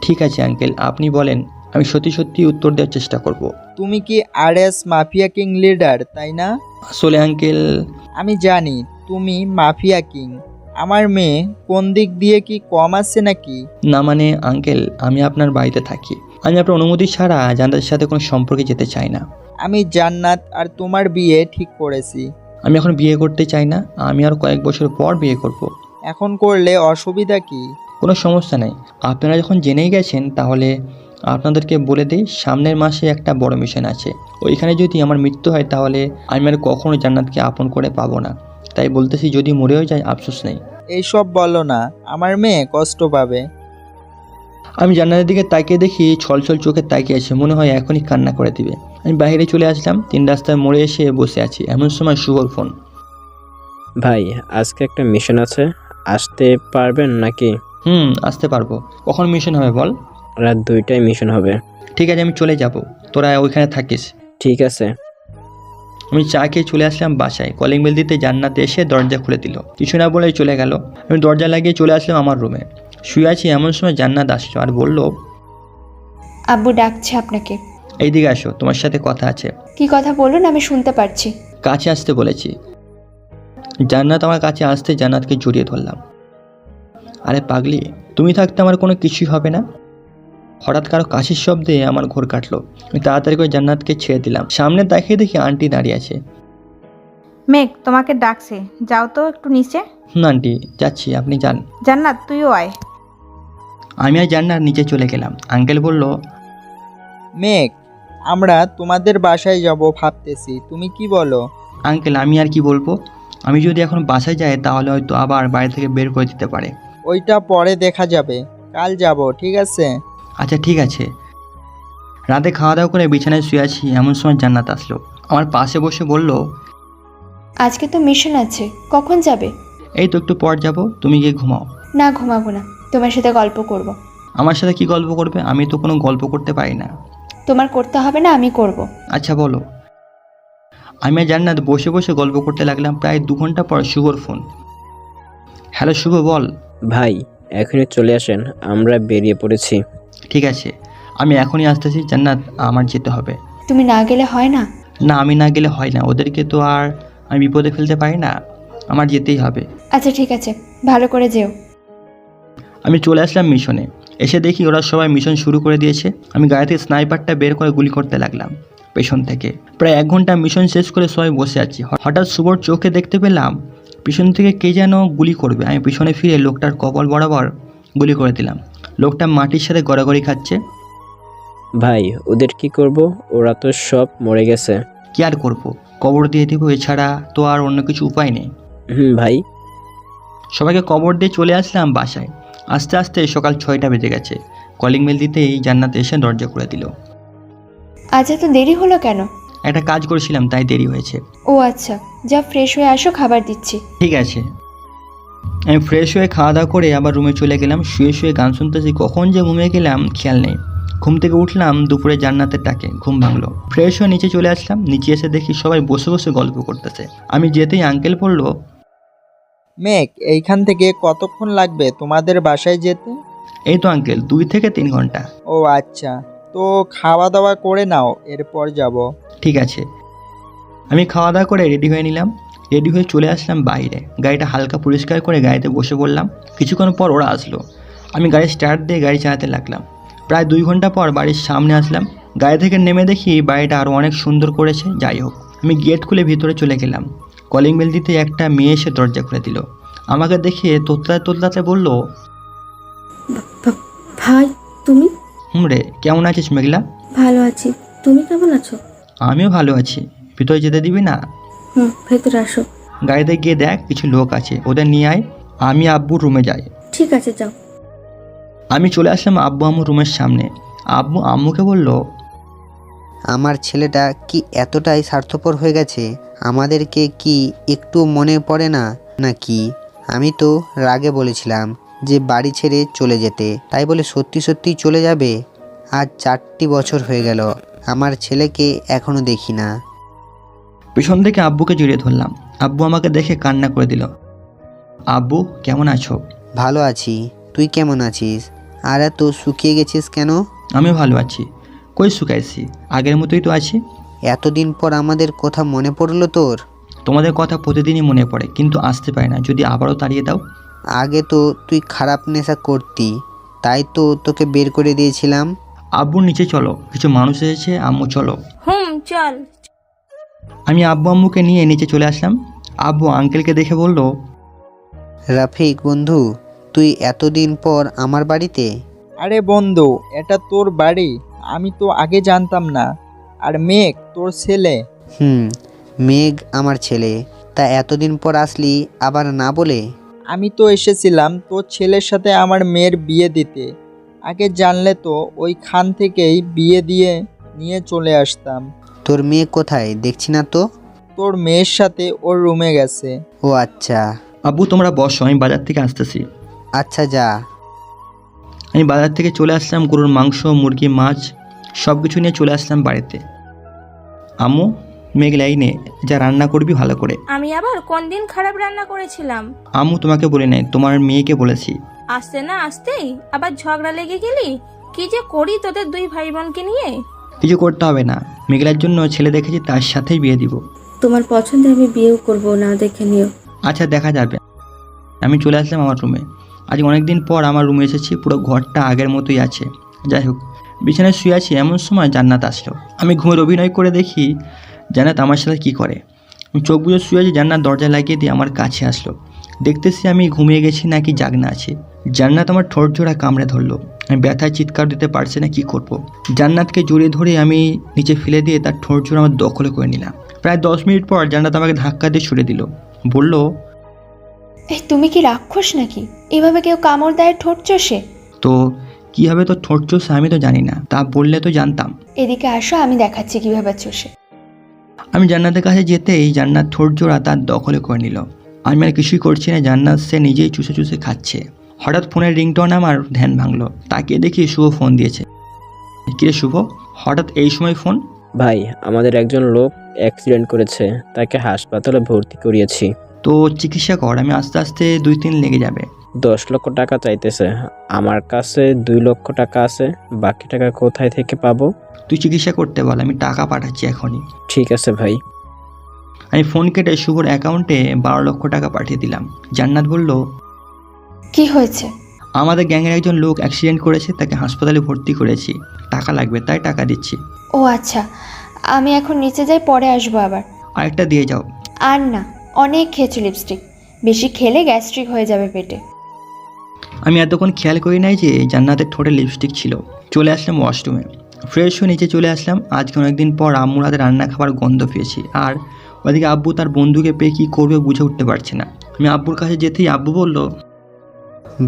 ঠিক আছে আঙ্কেল, আপনি বলেন, আমি সত্যি সত্যি উত্তর দেওয়ার চেষ্টা করব। তুমি কি আরএস মাফিয়া কিং লিডার, তাই না? আসলে আঙ্কেল, আমি জানি তুমি মাফিয়া কিং। আমার মেয়ে কোন দিক দিয়ে কি কম আছে নাকি? না মানে আঙ্কেল, আমি আপনার বাড়িতে থাকি। আমি আপনার অনুমতি ছাড়া জান্নাতের সাথে কোনো সম্পর্কে যেতে চাই না। আমি জান্নাত আর তোমার বিয়ে ঠিক করেছি। আমি এখন বিয়ে করতে চাই না। আমি আর কয়েক বছর পর বিয়ে করব। এখন করলে অসুবিধা কি? কোনো সমস্যা নেই। আপনারা যখন জেনেই গেছেন তাহলে আপনাদেরকে বলে দিই, সামনের মাসে একটা বড় মিশন আছে। ওইখানে যদি আমার মৃত্যু হয় তাহলে আমি আর কখনো জান্নাতকে আপন করে পাবো না। তাই বলতেছি, যদি মরেও যায় আফসোস নেই। এইসব বলো না, আমার মেয়ে কষ্ট পাবে। আমি জান্নাতের দিকে তাকিয়ে দেখি ছলছল চোখে তাকিয়ে আছে, মনে হয় এখনই কান্না করে দিবে। আমি বাইরে চলে আসলাম। 3 রাস্তায় মোড়ে এসে বসে আছি। এমন সময় শুভর ফোন। ভাই, আজকে একটা মিশন আছে, আসতে পারবেন নাকি? আসতে পারবো। কখন মিশন হবে বল? রাত 2টায় মিশন হবে। ঠিক আছে, আমি চলে যাব, তোরা ওইখানে থাকিস। ঠিক আছে। আমি চা খেয়ে চলে আসলাম বাসায়। কলিং বেল দিতে জান্নাত এসে দরজা খুলে দিল। কিছু না বলেই চলে গেল। আমি দরজা লাগিয়ে চলে আসলাম আমার রুমে। শুয়ে আছি, এমন সময় জান্নাত আসলো আর বলল, আব্বু ডাকছে আপনাকে। এইদিকে আসো, তোমার সাথে কথা আছে। কি কথা বলুন, আমি শুনতে পারছি। কাছে আসতে বলেছি। জান্নাত আমার কাছে আসতে জান্নাতকে জড়িয়ে ধরলাম। আরে পাগলি, তুমি থাকতে আমার কোনো কিছুই হবে না। হঠাৎ কারো কাশির শব্দে আমার ঘোর কাটলো। আমি তাড়াতাড়ি করে জান্নাতকে ছেড়ে দিলাম। সামনে তাকিয়ে দেখি আন্টি দাঁড়িয়ে আছে। মেঘ, তোমাকে ডাকছে, যাও তো একটু নিচে। আন্টি, যাচ্ছি, আপনি যান। জান্নাত, তুইও আয়। আমি আর জান্নাত নিচে চলে গেলাম। আঙ্কেল বলল, মেঘ, আমরা তোমাদের বাসায় যাব ভাবতেছি, তুমি কি বলো? আঙ্কেল, আমি আর কি বলবো? আমি যদি এখন বাসায় যাই তাহলে হয়তো আবার বাড়ি থেকে বের করে দিতে পারে। ওইটা পরে দেখা যাবে, কাল যাব, ঠিক আছে? আচ্ছা ঠিক আছে। রাতে খাওয়া দাওয়া করে বিছানায় শুয়ে আছি, এমন সময় জান্নাত আসলো। আমার পাশে বসে বলল, আজকে তো মিশন আছে, কখন যাবে? এই তো একটু পর যাব, তুমি গিয়ে ঘুমাও। না, ঘুমাবো না, তোমার সাথে গল্প করব। আমার সাথে কি গল্প করবে? আমি তো কোনো গল্প করতে পারি না। তোমার করতে হবে না, আমি করব। আচ্ছা বলো। আমি আর জান্নাত বসে বসে গল্প করতে লাগলাম। প্রায় 2 ঘন্টা পর শুভর ফোন। হ্যালো শুভ, বল। ভাই, এখনই চলে আসেন, আমরা বেরিয়ে পড়েছি। ঠিক আছে, আমি এখনই আসতেছি। জান্নাত, আমার যেতে হবে। তুমি না গেলে হয় না? না, আমি না গেলে হয় না। ওদেরকে তো আর আমি বিপদে ফেলতে পারি না, আমার যেতেই হবে। আচ্ছা ঠিক আছে, ভালো করে যেও। আমি চলে আসলাম মিশনে। এসে দেখি ওরা সবাই মিশন শুরু করে দিয়েছে। আমি গাড়ি থেকে স্নাইপারটা বের করে গুলি করতে লাগলাম পেছন থেকে। প্রায় 1 ঘন্টা মিশন শেষ করে সবাই বসে আছি। হঠাৎ শুভর চোখে দেখতে পেলাম পিছন থেকে কে যেন গুলি করবে। আমি পিছনে ফিরে লোকটার কপাল বরাবর গুলি করে দিলাম। লোকটা মাটির সাথে গড়াগড়ি খাচ্ছে। ভাই, ওদের কি করব? ওরা তো সব মরে গেছে। কি আর করবো, কবর দিয়ে দিব, এছাড়া তো আর অন্য কিছু উপায় নেই। ভাই। সবাইকে কবর দিয়ে চলে আসলাম বাসায়। আস্তে আস্তে সকাল 6টা বেজে গেছে। কলিং বেল দিতেই জান্নাত এসে দরজা খুলে দিল। আজ এত দেরি হলো কেন? একটা কাজ করেছিলাম, তাই দেরি হয়েছে। ও আচ্ছা, যা ফ্রেশ হয়ে আসো, খাবার দিচ্ছি। ঠিক আছে। আমি ফ্রেশ হয়ে খাওয়া দাওয়া করে আবার রুমে চলে গেলাম। শুয়ে শুয়ে গান শুনতেছি, কখন যে ঘুমিয়ে গেলাম খেয়াল নেই। ঘুম থেকে উঠলাম দুপুরে জান্নাতের ডাকে, ঘুম ভাঙলো। ফ্রেশ হয়ে নিচে চলে আসলাম। নিচে এসে দেখি সবাই বসে বসে গল্প করতেছে। আমি যেতেই আঙ্কেল বলল, মেঘ, এইখান থেকে কতক্ষণ লাগবে তোমাদের বাসায় যেতে? এই তো আঙ্কেল, 2 থেকে 3 ঘন্টা। ও আচ্ছা, তো খাওয়া দাওয়া করে নাও, এরপর যাব। ঠিক আছে। আমি খাওয়া দাওয়া করে রেডি হয়ে নিলাম। রেডি হয়ে চলে আসলাম বাইরে। গাড়িটা হালকা পরিষ্কার করে গাড়িতে বসে পড়লাম। কিছুক্ষণ পর ওরা আসলো। আমি গাড়ি স্টার্ট দিয়ে গাড়ি চালাতে লাগলাম। প্রায় 2 ঘন্টা পর বাড়ির সামনে আসলাম। গাড়ি থেকে নেমে দেখি বাড়িটা আরও অনেক সুন্দর করেছে। যাই হোক, আমি গেট খুলে ভিতরে চলে গেলাম। কলিং বেল দিতে একটা মেয়ে এসে দরজা খুলে দিল। আমাকে দেখে তোতলাতে তোতলাতে বলল, ভাই তুমি? রে, কেমন আছিস মেঘলা? ভালো আছি, তুমি কেমন আছো? আমিও ভালো আছি। ভিতরে যেতে দিবি না? ভেতরে আসো। গাড়িতে গিয়ে দেখ কিছু লোক আছে, ওদের নিয়ে আয়। আমি আব্বুর রুমে যাই। ঠিক আছে, যাও। আমি চলে আসলাম আব্বু আম্মুর রুমের সামনে। আব্বু আম্মুকে বলল, আমার ছেলেটা কি এতটাই স্বার্থপর হয়ে গেছে? আমাদেরকে কি একটু মনে পড়ে না নাকি? আমি তো রাগে বলেছিলাম যে বাড়ি ছেড়ে চলে যেতে, তাই বলে সত্যি সত্যি চলে যাবে? আজ 4টি বছর হয়ে গেল, আমার ছেলেকে এখনো দেখি না। পিছন থেকে আব্বুকে জড়িয়ে ধরলাম। আব্বু আমাকে দেখে কান্না করে দিল। আব্বু, কেমন আছো? ভালো আছি, তুই কেমন আছিস? আর এত শুকিয়ে গেছিস কেন? আমিও ভালো আছি। কই শুকাইছি, আগের মতোই তো আছি। এতদিন পর আমাদের কথা মনে পড়লো তোর? তোমাদের কথা প্রতিদিনই মনে পড়ে, কিন্তু আসতে পারি না। যদি আবারও তাড়িয়ে দাও। আগে তো তুই খারাপ নেশা করতি, তাই তো তোকে বের করে দিয়েছিলাম। আব্বু নিচে চলো, কিছু মানুষ এসেছে। আম্মু চলো। চল। আমি আব্বু আম্মুকে নিয়ে নিচে চলে আসলাম। আব্বু আঙ্কেলকে দেখে বলল, রাফিক বন্ধু, তুই এতদিন পর আমার বাড়িতে? আরে বন্ধু, এটা তোর বাড়ি? আমি তো আগে জানতাম না। আর মেঘ তোর ছেলে? মেঘ আমার ছেলে। তা এতদিন পর আসলি আবার না বলে? আমি তো এসেছিলাম তোর ছেলের সাথে আমার মেয়ের বিয়ে দিতে। আগে জানলে তো ওইখান থেকেই বিয়ে দিয়ে নিয়ে চলে আসতাম। তোর মেয়ে কোথায়? দেখছি না তো। তোর মেয়ের সাথে ওর রুমে গেছে। ও আচ্ছা। আব্বু তোমরা বসো, আমি বাজার থেকে আসতেছি। আচ্ছা, যা। আমি বাজার থেকে চলে আসলাম। গরুর মাংস, মুরগি, মাছ সব কিছু নিয়ে চলে আসলাম বাড়িতে। আম্মু, মেঘ লাইনে যা রান্না করবি ভালো করে। আমি আবার কোন দিন খারাপ রান্না করেছিলাম? আম্মু তোমাকে বলি নাই, তোমার মেয়েকে বলেছি। আসতে না আসতেই আবার ঝগড়া লেগে গেলি। কি যে করি তোদের 2 ভাই বোনকে নিয়ে। কিছু করতে হবে না, মেঘলার জন্য ছেলে দেখেছি, তার সাথেই বিয়ে দিব। তোমার পছন্দে আমি বিয়েও করব, না দেখে নিও। আচ্ছা, দেখা যাবে। আমি চলে আসলাম আমার রুমে। আজ অনেক দিন পর আমার রুমে এসেছি। পুরো ঘরটা আগের মতোই আছে। যাই হোক, বিছানায় শুয়ে আছি, এমন সময় জান্নাত আসলো। আমি ঘুমের অভিনয় করে দেখি জান্নাত আমার সাথে কী করে। আমি চোখ বুঝে শুয়ে আছি, জান্নাত দরজা লাগিয়ে দিয়ে আমার কাছে আসলো। দেখতেছি আমি ঘুমিয়ে গেছি নাকি জাগনা আছি। জান্নাত আমার ঠোঁট জোড়া কামড়ে ধরলো। আমি ব্যথায় চিৎকার দিতে পারছি না, কি করব। জান্নাতকে জড়িয়ে ধরে আমি নিচে ফেলে দিয়ে তার ঠোঁট জোড়া আমার দখলে করে নিলাম। প্রায় 10 মিনিট পর জান্নাত আমাকে ধাক্কা দিয়ে ছুড়ে দিল। বলল, এই তুমি কি রাক্ষস নাকি? এভাবে কেউ কামড় দেয় ঠোঁট চষে? তো কীভাবে তো ঠোঁট চষে আমি তো জানি না, তা বললে তো জানতাম। এদিকে আসো, আমি দেখাচ্ছি কিভাবে চষে। আমি জান্নাতের কাছে যেতেই জান্নাত ঠোঁট জোড়া তার দখলে করে নিল। আমি আর কিছুই করছি না, জান্নাত সে নিজেই চুষে চুষে খাচ্ছে। হঠাৎ ফোনের রিংটোন আমার ধ্যান ভাঙলো। তাকিয়ে দেখি শুভ ফোন দিয়েছে। কিরে শুভ, হঠাৎ এই সময় ফোন? ভাই, আমাদের একজন লোক অ্যাক্সিডেন্ট করেছে, তাকে হাসপাতালে ভর্তি করিয়েছি। তো চিকিৎসা কর, আমি আস্তে আস্তে 2-3 লেগে যাবে। 10 লক্ষ টাকা চাইতেছে। আমার কাছে 2 লক্ষ টাকা আছে, বাকি টাকা কোথায় থেকে পাবো? তুই চিকিৎসা করতে বল, আমি টাকা পাঠাচ্ছি এখনই। ঠিক আছে ভাই। আমি ফোন কেটে শুভর অ্যাকাউন্টে 12 লক্ষ টাকা পাঠিয়ে দিলাম। জান্নাত বলল, কি হয়েছে? আমাদের গ্যাংয়ের একজন লোক অ্যাক্সিডেন্ট করেছে, তাকে হাসপাতালে ভর্তি করেছি, টাকা লাগবে তাই টাকা দিচ্ছি। ও আচ্ছা, আমি এখন নিচে যাই, পরে আসবো আবার। আরেকটা দিয়ে যাও। আর না, অনেক খেয়েছো লিপস্টিক, বেশি খেলে গ্যাস্ট্রিক হয়ে যাবে পেটে। আমি এতক্ষণ খেয়াল করি নাই যে জান্নাতের ঠোঁটে লিপস্টিক ছিল। চলে আসলাম ওয়াশরুমে, ফ্রেশ হয়ে নিচে চলে আসলাম। আজকে অনেকদিন পর আম্মুর হাতে রান্না খাবার গন্ধ পেয়েছি, আর ওদিকে আব্বু তার বন্ধুকে পেয়ে কী করবে বুঝে উঠতে পারছে না। আমি আব্বুর কাছে যেতেই আব্বু বলল,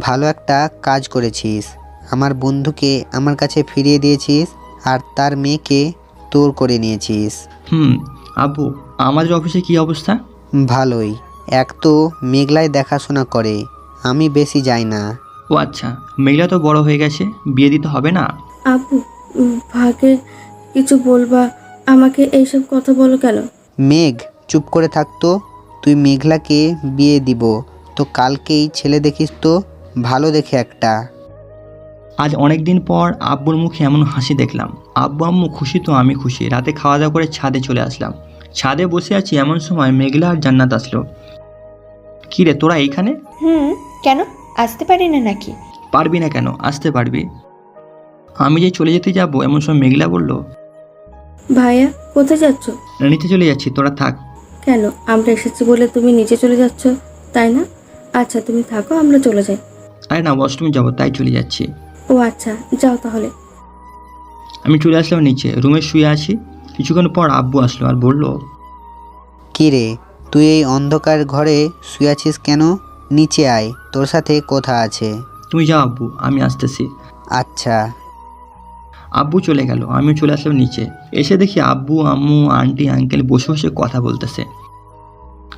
ভালো একটা কাজ করেছিস, আমার বন্ধুকে আমার কাছে ফিরিয়ে দিয়েছিস আর তার মেয়েকে তোর করে নিয়েছিস। আব্বু আমাদের অফিসে কি অবস্থা? ভালোই, এক তো মেঘলায় দেখাশোনা করে, আমি বেশি যাই না। ও আচ্ছা, মেয়েরা তো বড় হয়ে গেছে, বিয়ে দিতে হবে না? আপু, ভাগে কিছু বলবা, আমাকে এইসব কথা বলো কেন? মেঘ চুপ করে থাকতো, তুই মেঘলাকে বিয়ে দিব তো কালকেই ছেলে দেখিস তো ভালো দেখে একটা। আজ অনেক দিন পর আব্বুর মুখে এমন হাসি দেখলাম। আব্বু আম্মু খুশি তো আমি খুশি। রাতে খাওয়া দাওয়া করে ছাদে চলে আসলাম। ছাদে বসে আছি, এমন সময় মেঘলা আর জান্নাত আসলো। কি রে তোরা এইখানে? কেন আসতে পারি না নাকি? পারবি না কেন, আসতে পারবি। আমি যে চলে যেতে যাবো এমন সময় মেঘলা বলল, ভাইয়া কোথায় যাচ্ছ? নিচে চলে যাচ্ছি, তোরা থাক। কেন, আমরা এসেছি বলে তুমি নিচে চলে যাচ্ছ, তাই না? আচ্ছা তুমি থাকো, আমরা চলে যাই। আরে না, ওয়াশরুমে যাবো তাই চলে যাচ্ছি। ও আচ্ছা, যাও তাহলে। আমি চলে আসলাম নিচে, রুমে শুয়ে আছি। কিছুক্ষণ পর আব্বু আসলো আর বলল, কি রে তুই এই অন্ধকার ঘরে শুয়ে আছিস কেন? নিচে আয়, তোর সাথে কথা আছে। তুমি যাও আব্বু, আমি আসতেছি। আচ্ছা। আব্বু চলে গেল, আমিও চলে আসলাম নিচে। এসে দেখি আব্বু আম্মু আন্টি আঙ্কেল বসে বসে কথা বলতেছে।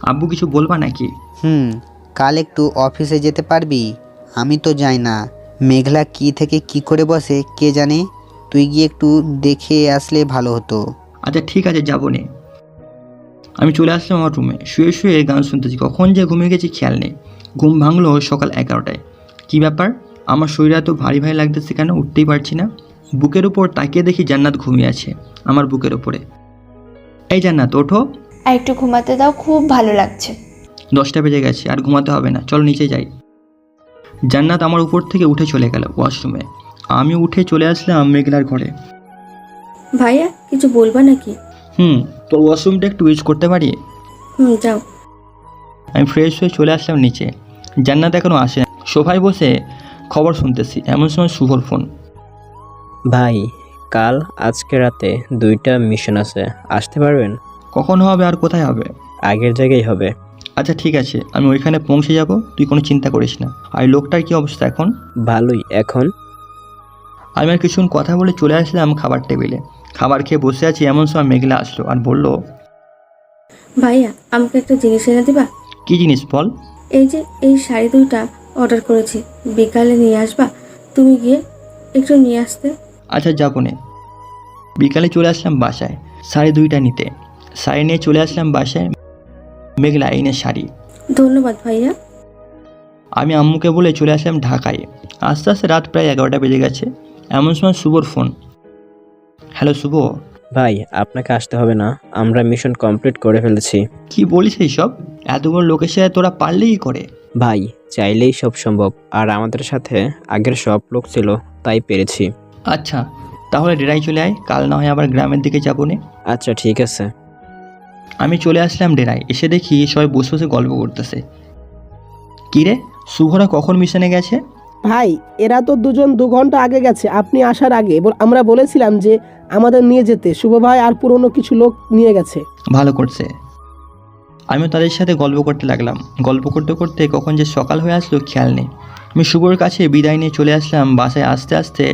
আব্বু কিছু বলবা নাকি? কাল একটু অফিসে যেতে পারবি? আমি তো যাই না। মেঘলা কি থেকে কি করে বসে কে জানে, তুই গিয়ে একটু দেখে আসলে ভালো হতো। আচ্ছা ঠিক আছে, যাবো নে। আমি চলে আসলাম আমার রুমে, শুয়ে শুয়ে গান শুনতেছি। কখন যে ঘুমিয়ে গেছি খেয়াল নেই। ঘুম ভাঙলো সকাল 11টায়। কী ব্যাপার, আমার শরীরে এত ভারী ভারী লাগতেছে কেন? উঠতেই পারছি না। বুকের উপর তাকিয়ে দেখি জান্নাত ঘুমিয়ে আছে আমার বুকের উপরে। এই জান্নাত ওঠো। আর একটু ঘুমাতে দাও, খুব ভালো লাগছে। 10টা বেজে গেছে, আর ঘুমাতে হবে না, চলো নিচে যাই। জান্নাত আমার উপর থেকে উঠে চলে গেল ওয়াশরুমে। আমি উঠে চলে আসলাম মেঘলার ঘরে। ভাইয়া কিছু বলবা নাকি? তোর ওয়াশরুমটা একটু ইউজ করতে পারি? যাও। আমি ফ্রেশ হয়ে চলে আসলাম নিচে। জান্নাত এখনও আসে। সোফায় বসে খবর শুনতেছি, এমন সময় শুভর ফোন। ভাই, কাল আজকে রাতে 2টা মিশন আছে, আসতে পারবেন? কখন হবে আর কোথায় হবে? আগের জায়গায় হবে। আচ্ছা ঠিক আছে, আমি ওইখানে পৌঁছে যাব, তুই কোনো চিন্তা করিস না। আর লোকটার কি অবস্থা এখন? ভালোই। এখন আমি আর কিছুক্ষণ কথা বলে চলে আসলাম খাবার টেবিলে। খাবার খেয়ে বসে আছি, এমন সময় মেঘলা আসলো আর বলল, ভাইয়া আমাকে একটা জিনিস এনে দিবা? কি জিনিস বল? এই যে এই শাড়ি 2টা অর্ডার করেছি, বিকালে নিয়ে আসবা, তুমি গিয়ে একটু নিয়ে আসতে। আচ্ছা যাবো নে। বিকালে চলে আসলাম বাসায় শাড়ি 2টা নিতে। শাড়ি নিয়ে চলে আসলাম বাসায়। মেঘলা এই নে শাড়ি। ধন্যবাদ ভাইয়া। আমি আম্মুকে বলে চলে আসলাম ঢাকায়। আস্তে আস্তে রাত প্রায় 11টা বেজে গেছে। এমন সময় শুভর ফোন। হ্যালো শুভ। ভাই, আপনাকে আসতে হবে না, আমরা মিশন কমপ্লিট করে ফেলেছি। কি বলিস এইসব? এত বড় লোকের সাথে তোরা পারলেই করে? ভাই, চাইলেই সব সম্ভব, আর আমাদের সাথে আগের সব লোক ছিল তাই পেরেছি। আচ্ছা তাহলে ডেরাই চলে আয়, কাল না হয় আবার গ্রামের দিকে যাবো নে। আচ্ছা ঠিক আছে। আমি চলে আসলাম ডেরায়। এসে দেখি সবাই বসে বসে গল্প করতেছে। কি রে, শুভরা কখন মিশনে গেছে? ভাই, এরা তো 2 ঘন্টা আগে গেছে। আপনি আসার আগে আমরা বলেছিলাম যে আমাদের নিয়ে যেতে। শুভ ভাই আর পুরনো কিছু লোক নিয়ে গেছে। ভালো করছে। আমিও তাদের সাথে গল্প করতে লাগলাম। গল্প করতে করতে কখন যে সকাল হয়ে আসলো খেয়াল নেই। আমি শুভর কাছে বিদায় নিয়ে চলে আসলাম বাসায়। আস্তে আস্তে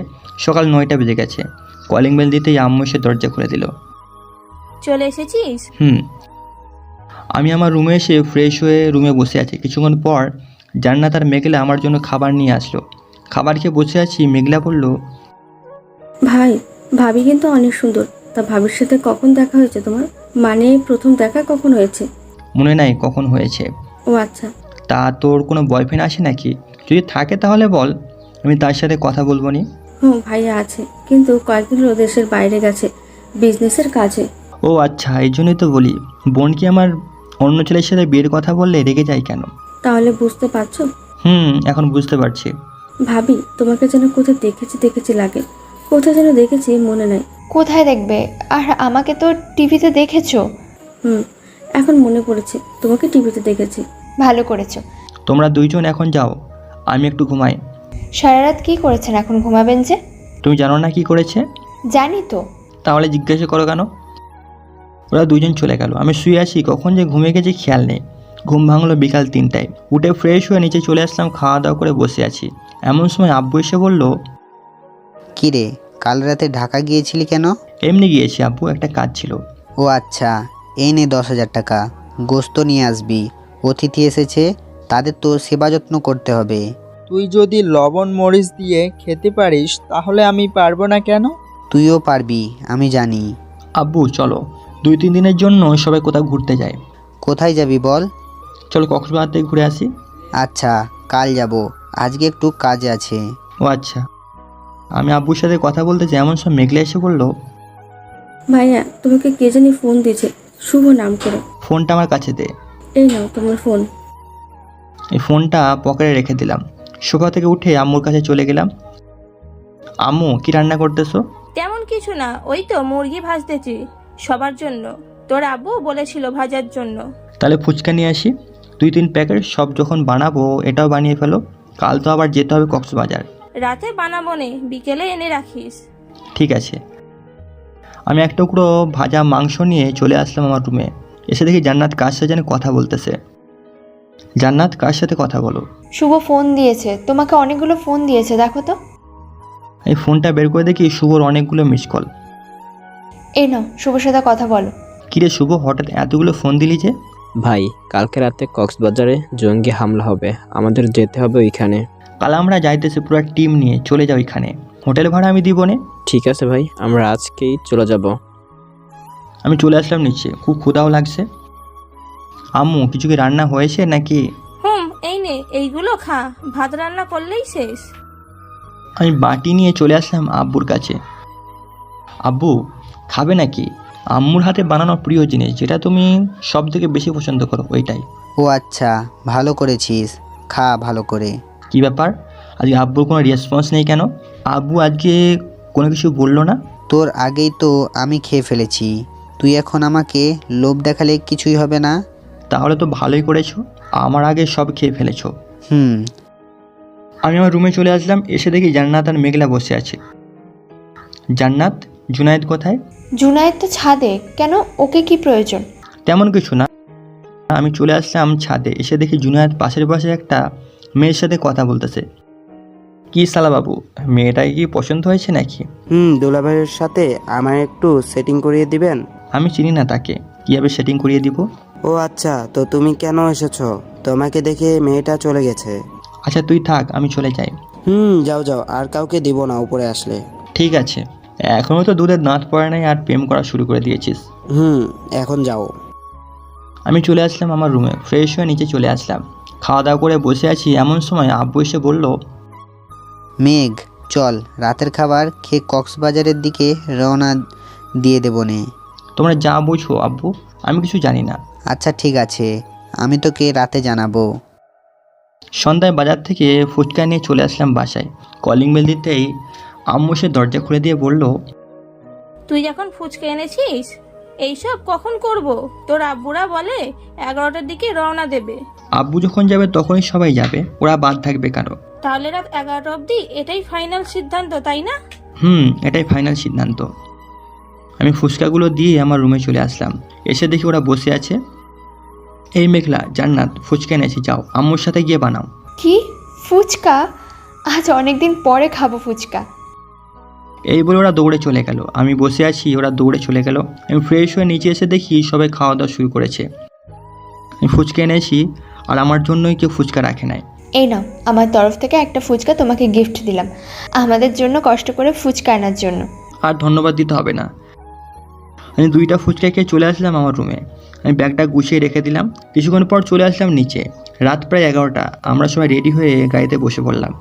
সকাল 9টা বেজে গেছে। কলিং বেল দিতেই আম্মু এসে দরজা খুলে দিল। চলে এসেছিস? আমি আমার রুমে এসে ফ্রেশ হয়ে রুমে বসে আছি। কিছুক্ষণ পর জান্নাত আর মেঘলা আমার জন্য খাবার নিয়ে আসলো। খাবার খেয়ে বসে আছি। মেঘলা বলল, ভাই, ভাবি কিন্তু অনেক সুন্দর। তা ভাবির সাথে কখন দেখা হয়েছে তোমার? মানে প্রথম দেখা কখন হয়েছে? মনে নাই কখন হয়েছে। ও আচ্ছা। তা তোর কোনো বয়ফ্রেন্ড আছে নাকি? যদি থাকে তাহলে বল, আমি তার সাথে কথা বলবো নি। হুম, ভাইয়া আছে, কিন্তু কয়েকদিন হলো দেশের বাইরে গেছে বিজনেসের কাজে। ও আচ্ছা, এই জন্যই তো বলি বোন কি আমার অন্য ছেলের সাথে বিয়ের কথা বললে রেগে যায় কেন? তাহলে বুঝতে পারছো? এখন বুঝতে পারছি। ভাবি, তোমাকে যেন কোথায় দেখেছি লাগে, কোথায় যেন দেখেছি মনে নাই। কোথায় দেখবে? আর আমাকে তো টিভিতে দেখেছো। এখন মনে পড়েছে তোমাকে টিভিতে দেখেছি। ভালো করেছো। তোমরা দুইজন এখন যাও, আমি একটু ঘুমাই। সারা রাত কী করেছেন? এখন ঘুমাবেন যে? তুমি জানো না কি করেছে? জানি তো। তাহলে জিজ্ঞাসা করো কেন? ওরা দুজন চলে গেল, আমি শুয়ে আছি, কখন যে ঘুমিয়ে গেছি খেয়াল নেই। ঘুম ভাঙলো বিকাল 3টায়। উঠে ফ্রেশ হয়ে নিচে চলে আসলাম, খাওয়া দাওয়া করে বসে আছি। এমন সময় আব্বু এসে বলল, কি রে, কাল রাতে ঢাকা গিয়েছিলি কেন? এমনি গিয়েছি আব্বু, একটা কাজ ছিল। ও আচ্ছা, এই নে 10,000 টাকা, গোস্ত নিয়ে আসবি। অতিথি এসেছে, তাদের তো সেবা যত্ন করতে হবে। তুই যদি লবণ মরিচ দিয়ে খেতে পারিস তাহলে আমি পারবো না কেন? তুইও পারবি, আমি জানি। আব্বু চলো, 2-3 দিনের জন্য সবাই কোথাও ঘুরতে যায়। কোথায় যাবি বল? চলো কক্সবাজার থেকে ঘুরে আসি। আচ্ছা, কাল যাব, আজকে একটু কাজে আছে। ও আচ্ছা। আমি আব্বুর সাথে কথা বলতে যাই, এমন সব মেঘলা এসে বলল, ভাইয়া, তোমাকে কে জানি ফোন দিয়েছে, শুভ নাম করে। ফোনটা আমার কাছে দে। এই নাও তোমার ফোন। এই ফোনটা পকেটে রেখে দিলাম। সোফা থেকে উঠে আম্মুর কাছে চলে গেলাম। আম্মু, কি রান্না করতেছো? তেমন কিছু না, ওই তো মুরগি ভাজতেছি সবার জন্য। তোর আব্বু বলেছিল ভাজার জন্য। তাহলে ফুচকা নিয়ে আসি 2-3 প্যাকেট, সব যখন বানাবো এটাও বানিয়ে ফেলো। কাল তো আবার যেতে হবে কক্সবাজার। রাতে বানাবো নে, বিকেলে এনে রাখিস। ঠিক আছে। আমি এক টুকরো ভাজা মাংস নিয়ে চলে আসলাম আমার রুমে। এসে দেখি জান্নাত কার সাথে যেন কথা বলতেছে। জান্নাত, কার সাথে কথা বলো? শুভ ফোন দিয়েছে, তোমাকে অনেকগুলো ফোন দিয়েছে, দেখো তো। এই ফোনটা বের করে দেখি শুভর অনেকগুলো মিস কল। এই নাও, শুভর সাথে কথা বলো। কিরে শুভ, হঠাৎ এতগুলো ফোন দিলি যে? ভাই, কালকে রাতে কক্সবাজারে জঙ্গি হামলা হবে, আমাদের যেতে হবে ওইখানে। কাল আমরা যাইতেছি পুরো টিম নিয়ে, চলে যাও ওইখানে। হোটেল ভাড়া আমি দিব নে। ঠিক আছে ভাই, আমরা আজকেই চলে যাব। আমি চলে আসলাম নিচে, খুব ক্ষুধাও লাগছে। আম্মু, কিছু কি রান্না হয়েছে নাকি? এই নে, এইগুলো খা, ভাত রান্না করলেই শেষ। আমি বাটি নিয়ে চলে আসলাম আব্বুর কাছে। আব্বু, খাবে নাকি? আম্মুর হাতে বানানো প্রিয় জিনিস, যেটা তুমি সব থেকে বেশি পছন্দ করো, ওইটাই। ও আচ্ছা, ভালো করেছিস, খা ভালো করে। কি ব্যাপার, আজকে আব্বুর কোনো রেসপন্স নেই কেন? আব্বু আজকে কোনো কিছু বললো না? তোর আগেই তো আমি খেয়ে ফেলেছি, তুই এখন আমাকে লোভ দেখালে কিছুই হবে না। তাহলে তো ভালোই করেছো, আমার আগে সব খেয়ে ফেলেছো। আমি আমার রুমে চলে আসলাম। এসে দেখি জান্নাত আর মেঘলা বসে আছে। জান্নাত, জুনায়েদ কোথায়? জুনায়েদ তো ছাদে, কেন? ওকে কি প্রয়োজন? তেমন কিছু না, আমি চলে আসলাম ছাদে। এসে দেখি জুনায়েদ পাশের পাশে একটা মেয়ের সাথে কথা বলতেছে। কি সালা বাবু, মেয়েটাকে কি পছন্দ হয়েছে নাকি? দুলাভাইয়ের সাথে আমার একটু সেটিং করিয়ে দিবেন। আমি চিনি না তাকে, কীভাবে সেটিং করিয়ে দিব? ও আচ্ছা, তো তুমি কেন এসেছো? তোমাকে দেখে মেয়েটা চলে গেছে। আচ্ছা তুই থাক, আমি চলে যাই। যাও যাও, আর কাউকে দিব না উপরে আসলে। ঠিক আছে, এখনও তো দুধের দাঁত পড়ে নাই আর প্রেম করা শুরু করে দিয়েছিস। এখন যাও। আমি চলে আসলাম আমার রুমে, ফ্রেশ হয়ে নিচে চলে আসলাম। খাওয়া দাওয়া করে বসে আছি, এমন সময় আব্বু এসে বলল, মেঘ চল, রাতের খাবার খেয়ে কক্সবাজারের দিকে রওনা দিয়ে দেবো নে। তোমরা যা বুঝো আব্বু, আমি কিছু জানি না। আচ্ছা ঠিক আছে, আমি তোকে রাতে জানাবো। সন্ধ্যায় বাজার থেকে ফুচকা নিয়ে চলে আসলাম বাসায়। কলিং বেল দিতেই আম্মু সে দরজা খুলে দিয়ে বলল, তুই যখন ফুচকা এনেছিস, এইসব কখন করব? তোর আব্বুরা বলে 11টার দিকে রওনা দেবে। আব্বু যখন যাবে তখনই সবাই যাবে, ওরা বাদ থাকবে কেন? তাহলে রাত 11টা অবধি এটাই ফাইনাল সিদ্ধান্ত, তাই না? এটাই ফাইনাল সিদ্ধান্ত। আমি ফুচকাগুলো দিয়ে আমার রুমে চলে আসলাম। এসে দেখি ওরা বসে আছে। এই মেঘলা, জান্নাত, ফুচকা এনেছি, যাও আম্মুর সাথে গিয়ে বানাও। কি ফুচকা? আজ অনেকদিন পরে খাবো ফুচকা। এই বলে ওরা দৌড়ে চলে গেল। আমি বসে আছি, ওরা দৌড়ে চলে গেল। আমি ফ্রেশ হয়ে নিচে এসে দেখি সবাই খাওয়া দাওয়া শুরু করেছে। আমি ফুচকা এনেছি আর আমার জন্যই কেউ ফুচকা রাখে নাই। এই নাও, আমার তরফ থেকে একটা ফুচকা তোমাকে গিফট দিলাম, আমাদের জন্য কষ্ট করে ফুচকা আনার জন্য। আর ধন্যবাদ দিতে হবে না, আমি 2টা ফুচকা খেয়ে চলে আসলাম আমার রুমে। আমি ব্যাগটা গুছিয়ে রেখে দিলাম। কিছুক্ষণ পর চলে আসলাম নিচে। রাত প্রায় 11টা। আমরা সবাই রেডি হয়ে গাড়িতে বসে পড়লাম।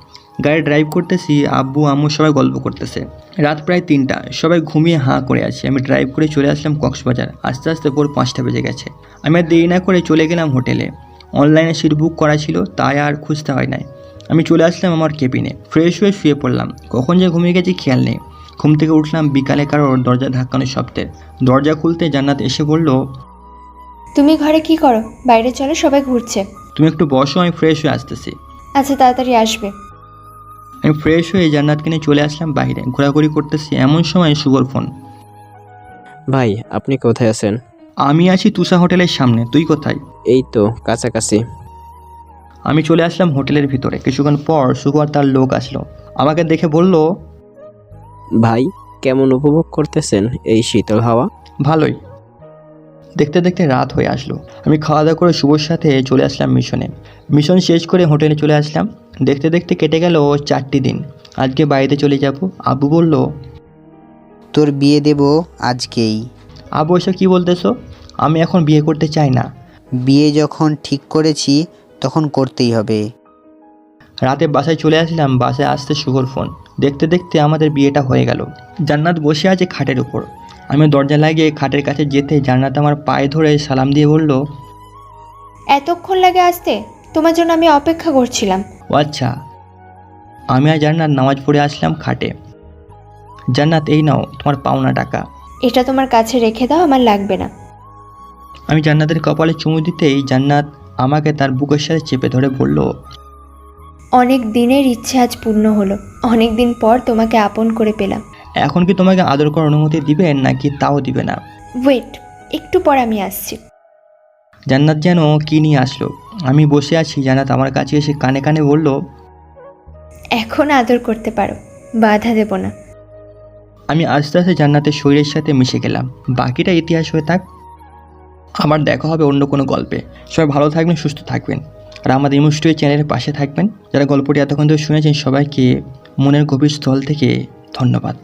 গাড়ি ড্রাইভ করতেছি, আব্বু আম্মু সবাই গল্প করতেছে। রাত প্রায় 3টা, সবাই ঘুমিয়ে হাঁ করে আছে। আমি ড্রাইভ করে চলে আসলাম কক্সবাজার। আস্তে আস্তে ভোর 5টা বেজে গেছে। আমি আর দেরি না করে চলে গেলাম হোটেলে। অনলাইনে সিট বুক করা ছিল, তাই আর খুঁজতে হয় নাই। আমি চলে আসলাম আমার কেবিনে, ফ্রেশ হয়ে শুয়ে পড়লাম। কখন যে ঘুমিয়ে গেছি খেয়াল নেই। ঘুম থেকে উঠলাম বিকালে কারোর দরজা ধাক্কানোর শব্দে। দরজা খুলতে জান্নাত এসে বলল, তুমি ঘরে কি করো? বাইরে চলো, সবাই ঘুরছে। তুমি একটু বসো, আমি ফ্রেশ হয়ে আসতেছি। আচ্ছা, তাড়াতাড়ি আসবে। আমি ফ্রেশ হয়ে জান্নাতকে নিয়ে চলে আসলাম বাইরে। ঘোরাঘুরি করতেছি, এমন সময় শুভর ফোন। ভাই আপনি কোথায় আছেন? আমি আছি তুষা হোটেলের সামনে, তুই কোথায়? এই তো কাছাকাছি। আমি চলে আসলাম হোটেলের ভিতরে। কিছুক্ষণ পর শুভ আর তার লোক আসলো। আমাকে দেখে বলল, ভাই কেমন উপভোগ করতেছেন এই শীতল হাওয়া? ভালোই। দেখতে দেখতে রাত হয়ে আসলো। আমি খাওয়া দাওয়া করে শুভর সাথে চলে আসলাম মিশনে। মিশন শেষ করে হোটেলে চলে আসলাম। দেখতে দেখতে কেটে গেল 4টি দিন। আজকে বাড়িতে চলে যাব। আব্বু বলল, তোর বিয়ে দেব আজকেই। আব্বু এসব কী বলতেছো? আমি এখন বিয়ে করতে চাই না। বিয়ে যখন ঠিক করেছি তখন করতেই হবে। রাতে বাসায় চলে আসলাম। বাসায় আসতে শুভর ফোন। দেখতে দেখতে আমাদের বিয়েটা হয়ে গেল। জান্নাত বসে আছে খাটের উপর। আমি দরজা লাগিয়ে খাটের কাছে যেতে জান্নাত আমার পায়ে ধরে সালাম দিয়ে বলল, এতক্ষণ লাগে আসতে? তোমার জন্য আমি অপেক্ষা করছিলাম। ও আচ্ছা। আমি আর জান্নাত নামাজ পড়ে আসলাম খাটে। জান্নাত, এই নাও তোমার পাওনা টাকা। এটা তোমার কাছে রেখে দাও, আমার লাগবে না। আমি জান্নাতের কপালে চুমু দিতেই জান্নাত আমাকে তার বুকের সাথে চেপে ধরে বলল, অনেক দিনের ইচ্ছে আজ পূর্ণ হলো। অনেক দিন পর তোমাকে আপন করে পেলাম। এখন কি তোমাকে আদর করার অনুমতি দিবেন নাকি তাও দিবে না? ওয়েট, একটু পর আমি আসছি। জান্নাত যেন কি নিয়ে আসলো। আমি বসে আছি, জান্নাত আমার কাছে এসে কানে কানে বলল, এখন আদর করতে পারো, বাধা দেব না। আমি আস্তে আস্তে জান্নাতের শরীরের সাথে মিশে গেলাম। বাকিটা ইতিহাস হয়ে থাক। আবার দেখা হবে অন্য কোনো গল্পে। সবাই ভালো থাকবেন, সুস্থ থাকবেন, আর আমাদের ইমোস্টরি চ্যানেলের পাশে থাকবেন। যারা গল্পটি এতক্ষণ ধরে শুনেছেন সবাইকে মনের গভীর স্থল থেকে ধন্যবাদ।